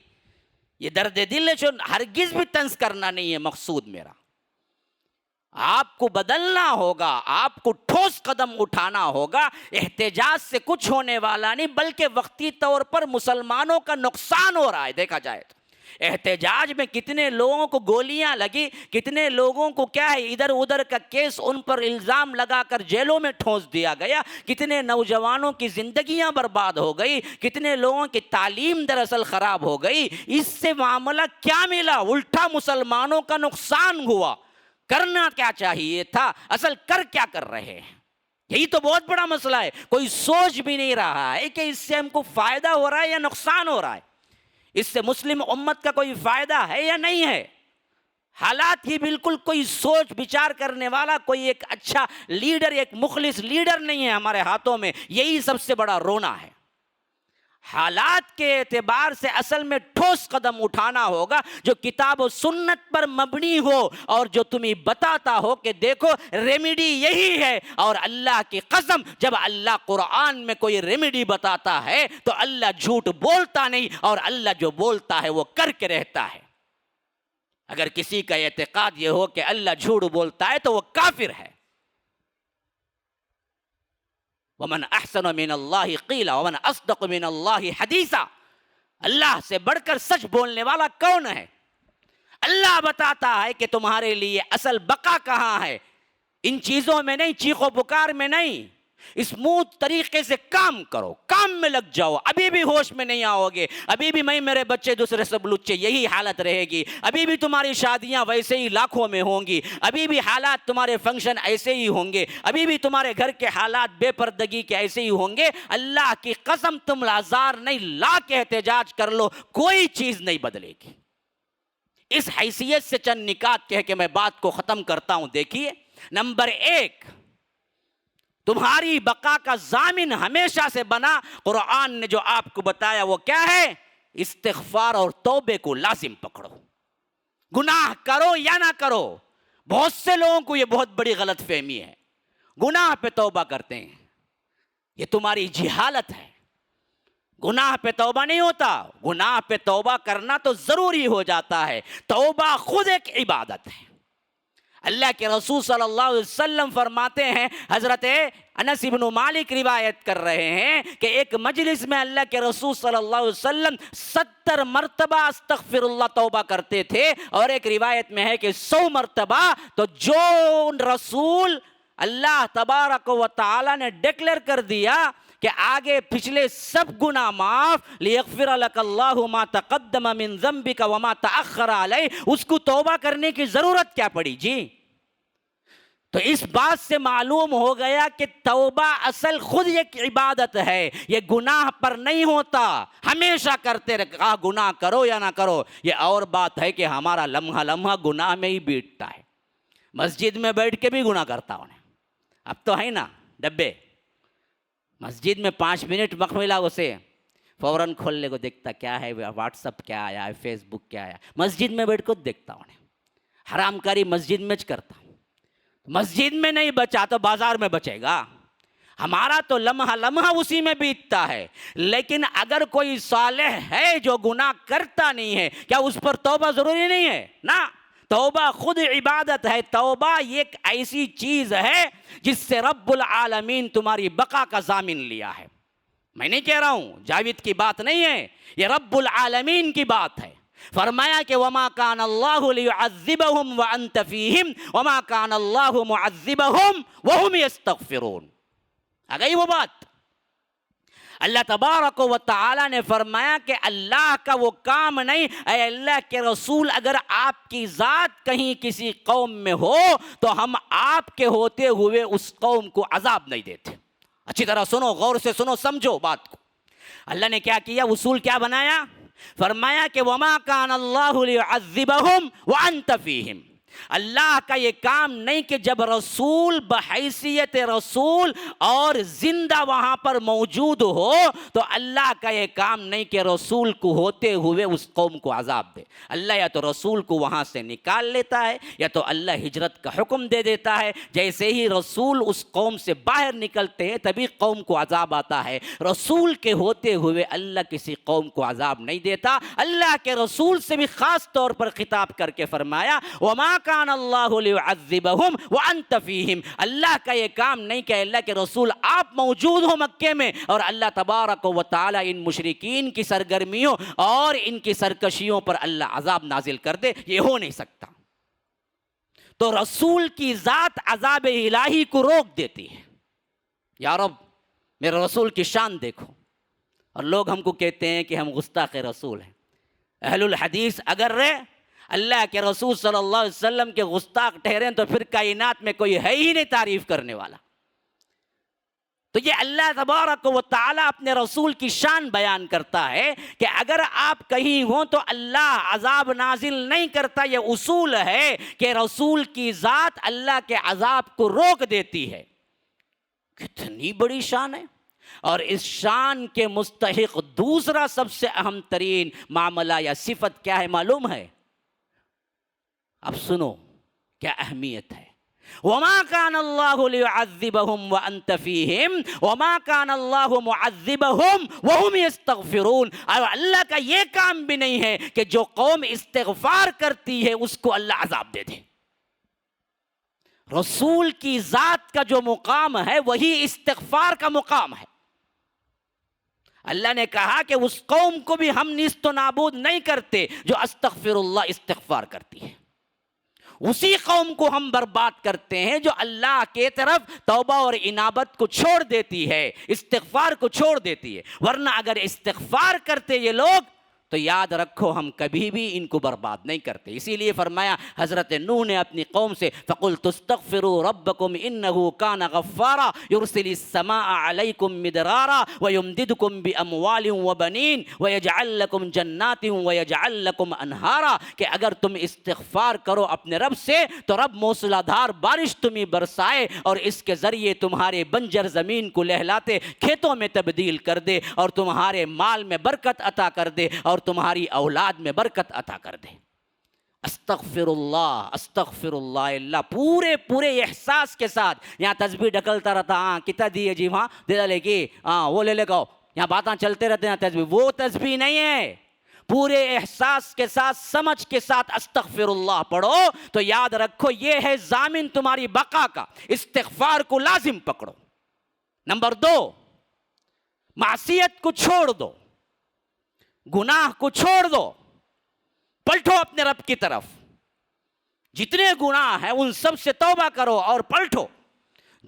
یہ درد دل ہے جو ہرگز بھی طنز کرنا نہیں ہے مقصود میرا. آپ کو بدلنا ہوگا، آپ کو ٹھوس قدم اٹھانا ہوگا. احتجاج سے کچھ ہونے والا نہیں، بلکہ وقتی طور پر مسلمانوں کا نقصان ہو رہا ہے. دیکھا جائے تو احتجاج میں کتنے لوگوں کو گولیاں لگی، کتنے لوگوں کو کیا ہے ادھر ادھر کا کیس ان پر الزام لگا کر جیلوں میں ٹھونس دیا گیا، کتنے نوجوانوں کی زندگیاں برباد ہو گئی، کتنے لوگوں کی تعلیم دراصل خراب ہو گئی۔ اس سے معاملہ کیا ملا؟ الٹا مسلمانوں کا نقصان ہوا۔ کرنا کیا چاہیے تھا؟ اصل کیا کر رہے ہیں؟ یہی تو بہت بڑا مسئلہ ہے۔ کوئی سوچ بھی نہیں رہا ہے کہ اس سے ہم کو فائدہ ہو رہا ہے یا نقصان ہو رہا ہے، اس سے مسلم امت کا کوئی فائدہ ہے یا نہیں ہے۔ حالات ہی بالکل کوئی سوچ بچار کرنے والا، کوئی ایک اچھا لیڈر، ایک مخلص لیڈر نہیں ہے ہمارے ہاتھوں میں۔ یہی سب سے بڑا رونا ہے۔ حالات کے اعتبار سے اصل میں ٹھوس قدم اٹھانا ہوگا جو کتاب و سنت پر مبنی ہو، اور جو تمہیں بتاتا ہو کہ دیکھو ریمیڈی یہی ہے۔ اور اللہ کی قسم، جب اللہ قرآن میں کوئی ریمیڈی بتاتا ہے تو اللہ جھوٹ بولتا نہیں، اور اللہ جو بولتا ہے وہ کر کے رہتا ہے۔ اگر کسی کا اعتقاد یہ ہو کہ اللہ جھوٹ بولتا ہے تو وہ کافر ہے۔ ومن احسن من اللہ قیلا ومن اصدق من اللہ حدیثا، اللہ سے بڑھ کر سچ بولنے والا کون ہے؟ اللہ بتاتا ہے کہ تمہارے لیے اصل بقا کہاں ہے، ان چیزوں میں نہیں، چیخ و پکار میں نہیں۔ اسموتھ طریقے سے کام کرو، کام میں لگ جاؤ۔ ابھی بھی ہوش میں نہیں آؤ گے، ابھی بھی میں میرے بچے دوسرے سب لچے، یہی حالت رہے گی۔ ابھی بھی تمہاری شادیاں ویسے ہی لاکھوں میں ہوں گی، ابھی بھی حالات تمہارے فنکشن ایسے ہی ہوں گے، ابھی بھی تمہارے گھر کے حالات بے پردگی کے ایسے ہی ہوں گے۔ اللہ کی قسم تم ہزار نہیں لاکھ احتجاج کر لو، کوئی چیز نہیں بدلے گی۔ اس حیثیت سے چند نکات کہہ کے میں بات کو ختم کرتا ہوں۔ دیکھیے، نمبر 1، تمہاری بقا کا ضامن ہمیشہ سے بنا قرآن نے جو آپ کو بتایا وہ کیا ہے؟ استغفار اور توبے کو لازم پکڑو۔ گناہ کرو یا نہ کرو، بہت سے لوگوں کو یہ بہت بڑی غلط فہمی ہے، گناہ پہ توبہ کرتے ہیں، یہ تمہاری جہالت ہے۔ گناہ پہ توبہ نہیں ہوتا، گناہ پہ توبہ کرنا تو ضروری ہو جاتا ہے۔ توبہ خود ایک عبادت ہے۔ اللہ کے رسول صلی اللہ علیہ وسلم فرماتے ہیں، حضرت انس بن مالک روایت کر رہے ہیں کہ ایک مجلس میں اللہ کے رسول صلی اللہ علیہ وسلم 70 مرتبہ استغفر اللہ توبہ کرتے تھے، اور ایک روایت میں ہے کہ 100 مرتبہ۔ تو جو رسول اللہ تبارک و تعالی نے ڈکلیئر کر دیا کہ آگے پچھلے سب گناہ معاف، لیغفر لک اللہ ما تقدم من ذنبک وما تأخر علیہ، اس کو توبہ کرنے کی ضرورت کیا پڑی جی؟ تو اس بات سے معلوم ہو گیا کہ توبہ اصل خود ایک عبادت ہے، یہ گناہ پر نہیں ہوتا۔ ہمیشہ کرتے رہا، گناہ کرو یا نہ کرو۔ یہ اور بات ہے کہ ہمارا لمحہ لمحہ گناہ میں ہی بیٹتا ہے، مسجد میں بیٹھ کے بھی گناہ کرتا ہوں۔ اب تو ہے نا ڈبے، مسجد میں 5 منٹ وقت ملا اسے فوراً کھولنے کو دیکھتا کیا ہے، واٹس اپ کیا آیا ہے، فیس بک کیا آیا، مسجد میں بیٹھ کو دیکھتا ہوں۔ حرام کاری مسجد میں کرتا ہوں، مسجد میں نہیں بچا تو بازار میں بچے گا۔ ہمارا تو لمحہ لمحہ اسی میں بیتتا ہے۔ لیکن اگر کوئی صالح ہے جو گناہ کرتا نہیں ہے، کیا اس پر توبہ ضروری نہیں ہے؟ نہ، توبہ خود عبادت ہے۔ توبہ ایک ایسی چیز ہے جس سے رب العالمین تمہاری بقا کا ضامن لیا ہے۔ میں نہیں کہہ رہا ہوں، جاوید کی بات نہیں ہے، یہ رب العالمین کی بات ہے۔ فرمایا کہ وما کان اللہ لیعذبہم وانت فیہم وما کان اللہ معذبہم وہم یستغفرون۔ آ گئی وہ بات۔ اللہ تبارک و تعالی نے فرمایا کہ اللہ کا وہ کام نہیں، اے اللہ کے رسول، اگر آپ کی ذات کہیں کسی قوم میں ہو تو ہم آپ کے ہوتے ہوئے اس قوم کو عذاب نہیں دیتے۔ اچھی طرح سنو، غور سے سنو، سمجھو بات کو۔ اللہ نے کیا کیا؟ اصول کیا بنایا؟ فرمایا کہ وما کان اللہ لیعذبہم وانت فیہم۔ اللہ کا یہ کام نہیں کہ جب رسول بحیثیت رسول اور زندہ وہاں پر موجود ہو تو اللہ کا یہ کام نہیں کہ رسول کو ہوتے ہوئے اس قوم کو عذاب دے۔ اللہ یا تو رسول کو وہاں سے نکال لیتا ہے یا تو اللہ ہجرت کا حکم دے دیتا ہے۔ جیسے ہی رسول اس قوم سے باہر نکلتے ہیں تبھی قوم کو عذاب آتا ہے۔ رسول کے ہوتے ہوئے اللہ کسی قوم کو عذاب نہیں دیتا۔ اللہ کے رسول سے بھی خاص طور پر خطاب کر کے فرمایا وما کان اللہ لیعذبہم وانت فیہم، اللہ کا یہ کام نہیں کہ اللہ کے رسول آپ موجود ہو مکے میں اور اللہ تبارک و تعالی ان مشرکین کی سرگرمیوں اور ان کی سرکشیوں پر اللہ عذاب نازل کر دے، یہ ہو نہیں سکتا۔ تو رسول کی ذات عذاب الہی کو روک دیتی ہے۔ یا رب میرے رسول کی شان دیکھو، اور لوگ ہم کو کہتے ہیں کہ ہم گستاخ رسول ہیں۔ اہل الحدیث اگر اللہ کے رسول صلی اللہ علیہ وسلم کے گستاخ ٹھہریں تو پھر کائنات میں کوئی ہے ہی نہیں تعریف کرنے والا۔ تو یہ اللہ تبارک و تعالی اپنے رسول کی شان بیان کرتا ہے کہ اگر آپ کہیں ہوں تو اللہ عذاب نازل نہیں کرتا۔ یہ اصول ہے کہ رسول کی ذات اللہ کے عذاب کو روک دیتی ہے۔ کتنی بڑی شان ہے، اور اس شان کے مستحق دوسرا سب سے اہم ترین معاملہ یا صفت کیا ہے معلوم ہے؟ اب سنو کیا اہمیت ہے۔ وَمَا كَانَ اللَّهُ لِيُعَذِّبَهُمْ وَأَنْتَ فِيهِمْ وَمَا كَانَ اللَّهُ مُعَذِّبَهُمْ وَهُمْ يَسْتَغْفِرُونَ۔ اور اللہ کا یہ کام بھی نہیں ہے کہ جو قوم استغفار کرتی ہے اس کو اللہ عذاب دے دے۔ رسول کی ذات کا جو مقام ہے وہی استغفار کا مقام ہے۔ اللہ نے کہا کہ اس قوم کو بھی ہم نیست و نابود نہیں کرتے جو استغفر اللہ استغفار کرتی ہے، اسی قوم کو ہم برباد کرتے ہیں جو اللہ کے طرف توبہ اور انابت کو چھوڑ دیتی ہے، استغفار کو چھوڑ دیتی ہے۔ ورنہ اگر استغفار کرتے یہ لوگ تو یاد رکھو ہم کبھی بھی ان کو برباد نہیں کرتے۔ اسی لیے فرمایا حضرت نوح نے اپنی قوم سے فَقُلْتُ اسْتَغْفِرُوا رَبَّكُمْ إِنَّهُ كَانَ غَفَّارًا يُرْسِلِ السَّمَاءَ عَلَيْكُمْ مِدْرَارًا وَيُمْدِدْكُمْ بِأَمْوَالٍ وَبَنِينَ وَيَجْعَلْ لَكُمْ جَنَّاتٍ وَيَجْعَلْ لَكُمْ أَنْهَارًا، کہ اگر تم استغفار کرو اپنے رب سے تو رب موسلا دھار بارش تمہیں برسائے اور اس کے ذریعے تمہارے بنجر زمین کو لہلاتے کھیتوں میں تبدیل کر دے، اور تمہارے مال میں برکت عطا کر دے، اور تمہاری اولاد میں برکت عطا کر دے۔ استغفر اللہ، اللہ پورے احساس کے ساتھ یہاں تسبیح ڈکلتا رہتا، ہاں کتنا دیے جی، وہاں دے لے گی، ہاں وہ لے لے گا، یہاں باتاں چلتے رہتے ہیں تسبیح، وہ تسبیح نہیں ہے۔ پورے احساس کے ساتھ سمجھ کے ساتھ استغفر اللہ پڑھو تو یاد رکھو یہ ہے ضامن تمہاری بقا کا۔ استغفار کو لازم پکڑو۔ نمبر 2، معصیت کو چھوڑ دو، گناہ کو چھوڑ دو، پلٹو اپنے رب کی طرف۔ جتنے گناہ ہیں ان سب سے توبہ کرو اور پلٹو۔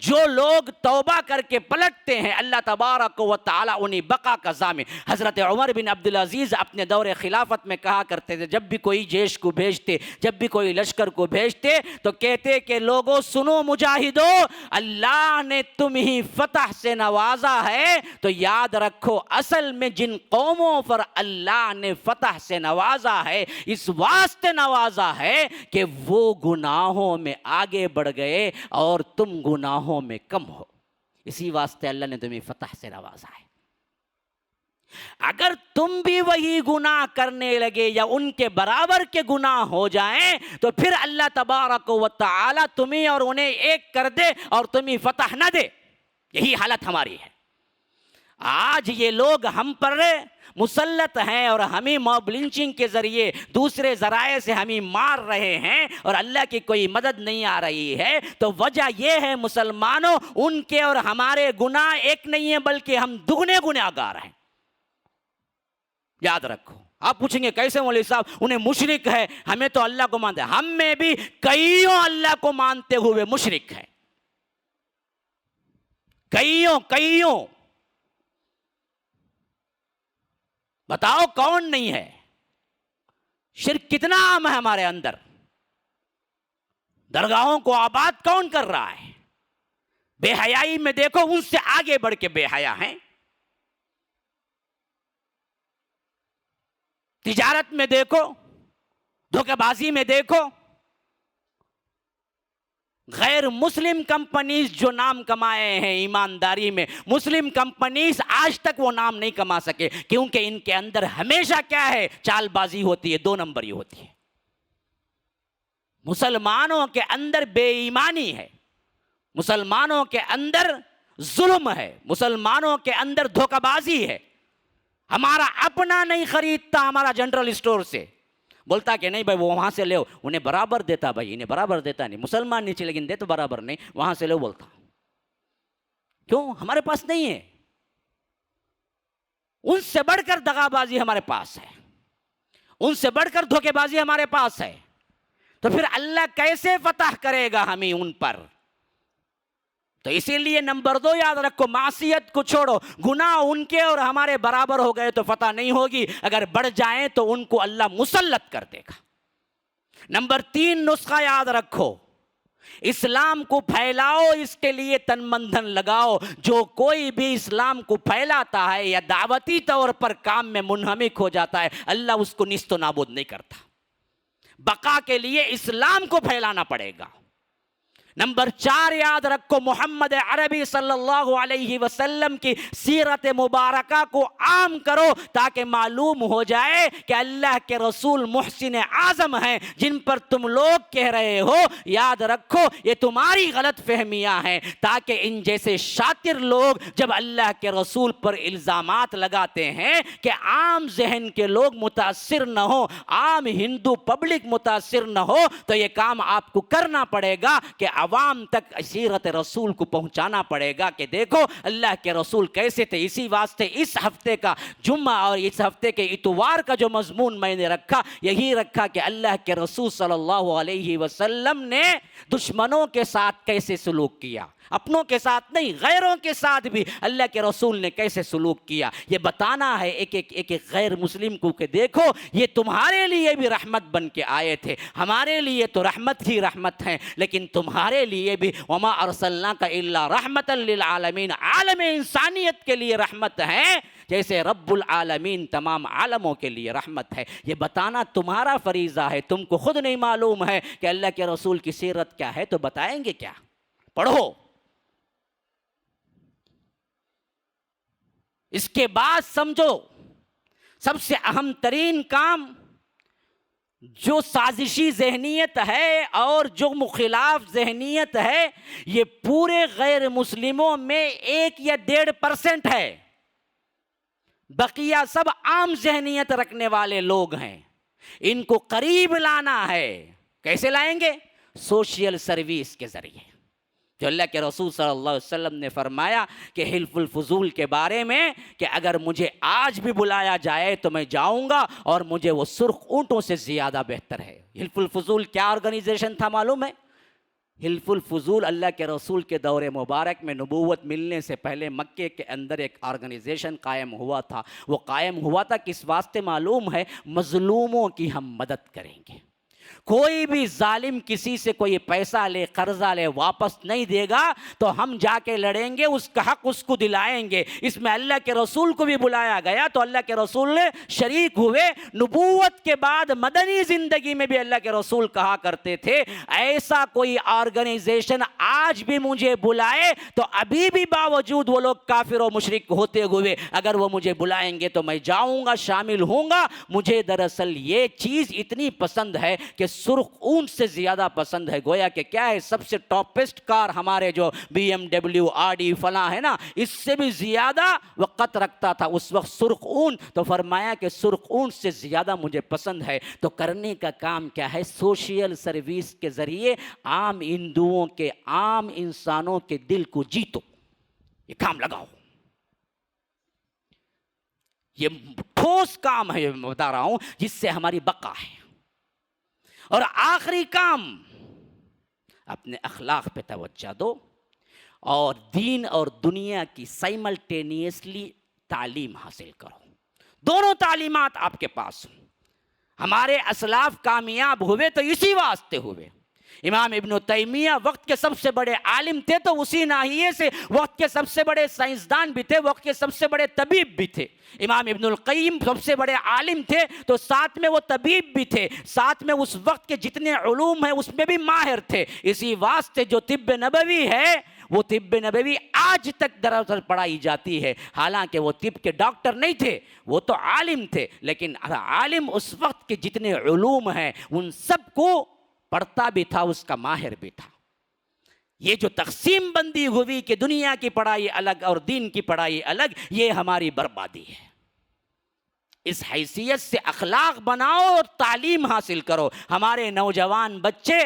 جو لوگ توبہ کر کے پلٹتے ہیں اللہ تبارک و تعالی انہیں بقا کا ضامن۔ حضرت عمر بن عبدالعزیز اپنے دور خلافت میں کہا کرتے تھے، جب بھی کوئی جیش کو بھیجتے، جب بھی کوئی لشکر کو بھیجتے تو کہتے کہ لوگوں سنو مجاہدو، اللہ نے تمہیں فتح سے نوازا ہے تو یاد رکھو اصل میں جن قوموں پر اللہ نے فتح سے نوازا ہے اس واسطے نوازا ہے کہ وہ گناہوں میں آگے بڑھ گئے اور تم گناہوں میں کم ہو، اسی واسطے اللہ نے تمہیں فتح سے نوازا ہے۔ اگر تم بھی وہی گناہ کرنے لگے یا ان کے برابر کے گناہ ہو جائیں تو پھر اللہ تبارک و تعالی تمہیں اور انہیں ایک کر دے اور تمہیں فتح نہ دے۔ یہی حالت ہماری ہے۔ آج یہ لوگ ہم پر مسلط ہیں اور ہمیں موب لنچنگ کے ذریعے دوسرے ذرائع سے ہمیں مار رہے ہیں اور اللہ کی کوئی مدد نہیں آ رہی ہے، تو وجہ یہ ہے مسلمانوں ان کے اور ہمارے گناہ ایک نہیں ہیں بلکہ ہم دگنے گنہگار ہیں۔ یاد رکھو۔ آپ پوچھیں گے کیسے مولوی صاحب، انہیں مشرک ہے، ہمیں تو اللہ کو مانتے ہیں۔ ہم میں بھی کئیوں اللہ کو مانتے ہوئے مشرک ہیں، کئیوں۔ بتاؤ کون نہیں ہے؟ شرک کتنا عام ہے ہمارے اندر؟ درگاہوں کو آباد کون کر رہا ہے؟ بے حیائی میں دیکھو ان سے آگے بڑھ کے بے حیا ہیں، تجارت میں دیکھو، دھوکہ بازی میں دیکھو، غیر مسلم کمپنیز جو نام کمائے ہیں ایمانداری میں، مسلم کمپنیز آج تک وہ نام نہیں کما سکے، کیونکہ ان کے اندر ہمیشہ کیا ہے؟ چال بازی ہوتی ہے، 2 نمبری ہوتی ہے۔ مسلمانوں کے اندر بے ایمانی ہے، مسلمانوں کے اندر ظلم ہے، مسلمانوں کے اندر دھوکہ بازی ہے۔ ہمارا اپنا نہیں خریدتا ہمارا جنرل اسٹور سے، بولتا کہ نہیں بھائی وہ وہاں سے لے انہیں برابر دیتا، بھائی انہیں برابر دیتا نہیں، مسلمان نیچے لیکن دے تو برابر نہیں، وہاں سے لے بولتا. کیوں؟ ہمارے پاس نہیں ہے. ان سے بڑھ کر دغا بازی ہمارے پاس ہے، ان سے بڑھ کر دھوکے بازی ہمارے پاس ہے. تو پھر اللہ کیسے فتح کرے گا ہمیں ان پر؟ تو اسی لیے نمبر 2 یاد رکھو، معصیت کو چھوڑو. گناہ ان کے اور ہمارے برابر ہو گئے تو فتح نہیں ہوگی، اگر بڑھ جائیں تو ان کو اللہ مسلط کر دے گا. نمبر 3 نسخہ یاد رکھو، اسلام کو پھیلاؤ، اس کے لیے تن من دھن لگاؤ. جو کوئی بھی اسلام کو پھیلاتا ہے یا دعوتی طور پر کام میں منہمک ہو جاتا ہے، اللہ اس کو نیست و نابود نہیں کرتا. بقا کے لیے اسلام کو پھیلانا پڑے گا. نمبر 4 یاد رکھو، محمد عربی صلی اللہ علیہ وسلم کی سیرت مبارکہ کو عام کرو تاکہ معلوم ہو جائے کہ اللہ کے رسول محسن اعظم ہیں جن پر تم لوگ کہہ رہے ہو. یاد رکھو یہ تمہاری غلط فہمیاں ہیں، تاکہ ان جیسے شاطر لوگ جب اللہ کے رسول پر الزامات لگاتے ہیں کہ عام ذہن کے لوگ متاثر نہ ہو، عام ہندو پبلک متاثر نہ ہو، تو یہ کام آپ کو کرنا پڑے گا کہ عوام تک سیرت رسول کو پہنچانا پڑے گا کہ دیکھو اللہ کے رسول کیسے تھے. اسی واسطے اس ہفتے کا جمعہ اور اس ہفتے کے اتوار کا جو مضمون میں نے رکھا، یہی رکھا کہ اللہ کے رسول صلی اللہ علیہ وسلم نے دشمنوں کے ساتھ کیسے سلوک کیا، اپنوں کے ساتھ نہیں غیروں کے ساتھ بھی اللہ کے رسول نے کیسے سلوک کیا. یہ بتانا ہے ایک غیر مسلم کو کہ دیکھو یہ تمہارے لیے بھی رحمت بن کے آئے تھے، ہمارے لیے تو رحمت ہی رحمت ہیں، لیکن تمہارے لیے بھی وما ارسلناک الا رحمتا للعالمین، عالم انسانیت کے لیے رحمت ہے جیسے رب العالمین تمام عالموں کے لیے رحمت ہے. یہ بتانا تمہارا فریضہ ہے. تم کو خود نہیں معلوم ہے کہ اللہ کے رسول کی سیرت کیا ہے تو بتائیں گے کیا؟ پڑھو. اس کے بعد سمجھو سب سے اہم ترین کام جو سازشی ذہنیت ہے اور جو مخلاف ذہنیت ہے، یہ پورے غیر مسلموں میں 1 یا 1.5% ہے. بقیہ سب عام ذہنیت رکھنے والے لوگ ہیں. ان کو قریب لانا ہے. کیسے لائیں گے؟ سوشل سروس کے ذریعے. جو اللہ کے رسول صلی اللہ علیہ وسلم نے فرمایا کہ حلف الفضول کے بارے میں کہ اگر مجھے آج بھی بلایا جائے تو میں جاؤں گا، اور مجھے وہ سرخ اونٹوں سے زیادہ بہتر ہے. حلف الفضول کیا آرگنائزیشن تھا معلوم ہے؟ حلف الفضول اللہ کے رسول کے دور مبارک میں نبوت ملنے سے پہلے مکے کے اندر ایک آرگنائزیشن قائم ہوا تھا. وہ قائم ہوا تھا کس واسطے معلوم ہے؟ مظلوموں کی ہم مدد کریں گے. کوئی بھی ظالم کسی سے کوئی پیسہ لے، قرضہ لے، واپس نہیں دے گا تو ہم جا کے لڑیں گے، اس کا حق اس کو دلائیں گے. اس میں اللہ کے رسول کو بھی بلایا گیا تو اللہ کے رسول نے شریک ہوئے. نبوت کے بعد مدنی زندگی میں بھی اللہ کے رسول کہا کرتے تھے ایسا کوئی آرگنائزیشن آج بھی مجھے بلائے تو ابھی بھی باوجود وہ لوگ کافر و مشرک ہوتے ہوئے اگر وہ مجھے بلائیں گے تو میں جاؤں گا، شامل ہوں گا. مجھے دراصل یہ چیز اتنی پسند ہے کہ سرخ اونٹ سے زیادہ پسند ہے. گویا کہ کیا ہے، سب سے ٹاپسٹ کار ہمارے جو BMW آڈی فلاں ہے نا، اس سے بھی زیادہ وقت رکھتا تھا اس وقت سرخ اونٹ. تو فرمایا کہ سرخ اونٹ سے زیادہ مجھے پسند ہے. تو کرنے کا کام کیا ہے؟ سوشل سروس کے ذریعے عام ہندوؤں کے، عام انسانوں کے دل کو جیتو. یہ کام لگاؤ. یہ ٹھوس کام ہے، میں بتا رہا ہوں، جس سے ہماری بقا ہے. اور آخری کام، اپنے اخلاق پہ توجہ دو اور دین اور دنیا کی سائملٹینیسلی تعلیم حاصل کرو. دونوں تعلیمات آپ کے پاس ہوں. ہمارے اسلاف کامیاب ہوئے تو اسی واسطے ہوئے. امام ابن تیمیہ وقت کے سب سے بڑے عالم تھے تو اسی ناحیے سے وقت کے سب سے بڑے سائنسدان بھی تھے، وقت کے سب سے بڑے طبیب بھی تھے. امام ابن القیم سب سے بڑے عالم تھے تو ساتھ میں وہ طبیب بھی تھے، ساتھ میں اس وقت کے جتنے علوم ہیں اس میں بھی ماہر تھے. اسی واسطے جو طب نبوی ہے وہ طب نبوی آج تک دراصل پڑھائی جاتی ہے. حالانکہ وہ طب کے ڈاکٹر نہیں تھے، وہ تو عالم تھے، لیکن عالم اس وقت کے جتنے علوم ہیں ان سب کو پڑھتا بھی تھا، اس کا ماہر بھی تھا. یہ جو تقسیم بندی ہوئی کہ دنیا کی پڑھائی الگ اور دین کی پڑھائی الگ، یہ ہماری بربادی ہے. اس حیثیت سے اخلاق بناؤ اور تعلیم حاصل کرو. ہمارے نوجوان بچے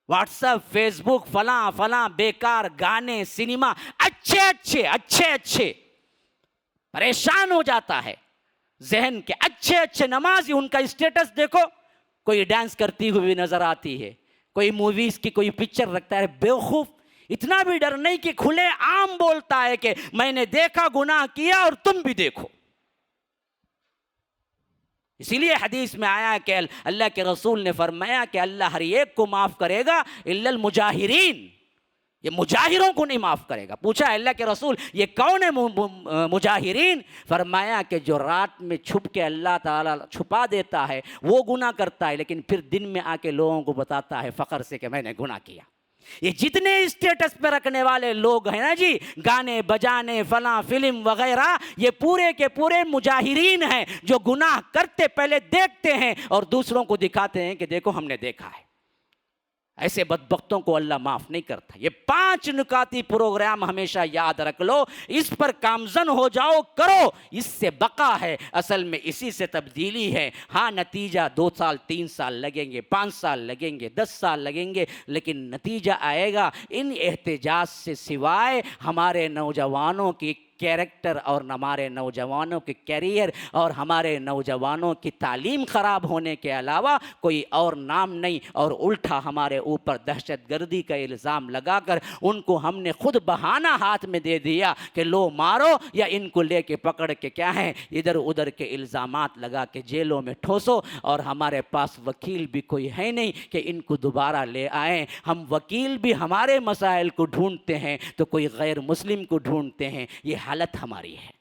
واٹس ایپ، فیس بک، فلاں فلاں بیکار گانے، سنیما، اچھے پریشان ہو جاتا ہے ذہن کے. اچھے نمازی، ان کا اسٹیٹس دیکھو، کوئی ڈانس کرتی ہوئی نظر آتی ہے، کوئی موویز کی کوئی پکچر رکھتا ہے. بیوقوف، اتنا بھی ڈر نہیں کہ کھلے عام بولتا ہے کہ میں نے دیکھا، گناہ کیا اور تم بھی دیکھو. اسی لیے حدیث میں آیا کہ اللہ کے رسول نے فرمایا کہ اللہ ہر ایک کو معاف کرے گا الا المجاہرین. یہ مجاہروں کو نہیں معاف کرے گا. پوچھا اللہ کے رسول یہ کون ہے مجاہرین؟ فرمایا کہ جو رات میں چھپ کے اللہ تعالیٰ چھپا دیتا ہے وہ گناہ کرتا ہے، لیکن پھر دن میں آ کے لوگوں کو بتاتا ہے فخر سے کہ میں نے گناہ کیا. یہ جتنے اسٹیٹس پہ رکھنے والے لوگ ہیں نا جی، گانے بجانے، فلاں فلم وغیرہ، یہ پورے کے پورے مجاہرین ہیں جو گناہ کرتے پہلے دیکھتے ہیں اور دوسروں کو دکھاتے ہیں کہ دیکھو ہم نے دیکھا ہے. ایسے بدبختوں کو اللہ معاف نہیں کرتا. یہ 5 نکاتی پروگرام ہمیشہ یاد رکھ لو، اس پر کامزن ہو جاؤ، کرو. اس سے بقا ہے، اصل میں اسی سے تبدیلی ہے. ہاں نتیجہ 2 سال 3 سال لگیں گے، 5 سال لگیں گے، 10 سال لگیں گے، لیکن نتیجہ آئے گا. ان احتجاج سے سوائے ہمارے نوجوانوں کی کیریکٹر اور ہمارے نوجوانوں کے کیریئر اور ہمارے نوجوانوں کی تعلیم خراب ہونے کے علاوہ کوئی اور نام نہیں. اور الٹا ہمارے اوپر دہشت گردی کا الزام لگا کر ان کو ہم نے خود بہانہ ہاتھ میں دے دیا کہ لو مارو یا ان کو لے کے پکڑ کے کیا ہے ادھر ادھر کے الزامات لگا کے جیلوں میں ٹھوسو. اور ہمارے پاس وکیل بھی کوئی ہے نہیں کہ ان کو دوبارہ لے آئیں. ہم وکیل بھی ہمارے مسائل کو ڈھونڈتے ہیں تو کوئی غیر مسلم کو ڈھونڈتے ہیں. یہ حالت ہماری ہے.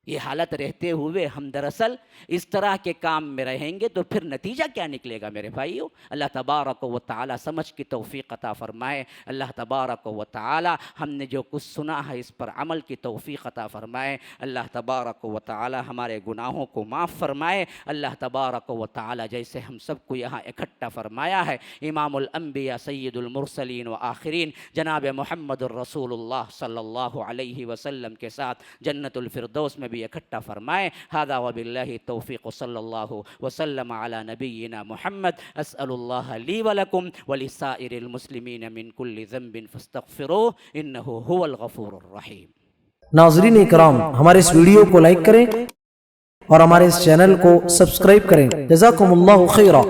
یہ حالت رہتے ہوئے ہم دراصل اس طرح کے کام میں رہیں گے تو پھر نتیجہ کیا نکلے گا میرے بھائیو؟ اللہ تبارک و تعالی سمجھ کی توفیق عطا فرمائے. اللہ تبارک و تعالی ہم نے جو کچھ سنا ہے اس پر عمل کی توفیق عطا فرمائے. اللہ تبارک و تعالی ہمارے گناہوں کو معاف فرمائے. اللہ تبارک و تعالی جیسے ہم سب کو یہاں اکٹھا فرمایا ہے امام الانبیاء سید المرسلین و آخرین جناب محمد الرسول اللہ صلی اللہ علیہ وسلم کے ساتھ جنت الفردوس میں بھی اکٹھا فرمائے. ھذا وباللہ التوفیق صلی اللہ وسلم علی نبینا محمد. اسأل اللہ لی ولکم ولسائر المسلمین من کل ذنب فاستغفروہ انہ هو الغفور الرحیم. ناظرین اکرام، ہمارے اس ویڈیو کو لائک کریں اور ہمارے اس چینل کو سبسکرائب کریں. جزاکم اللہ خیرا.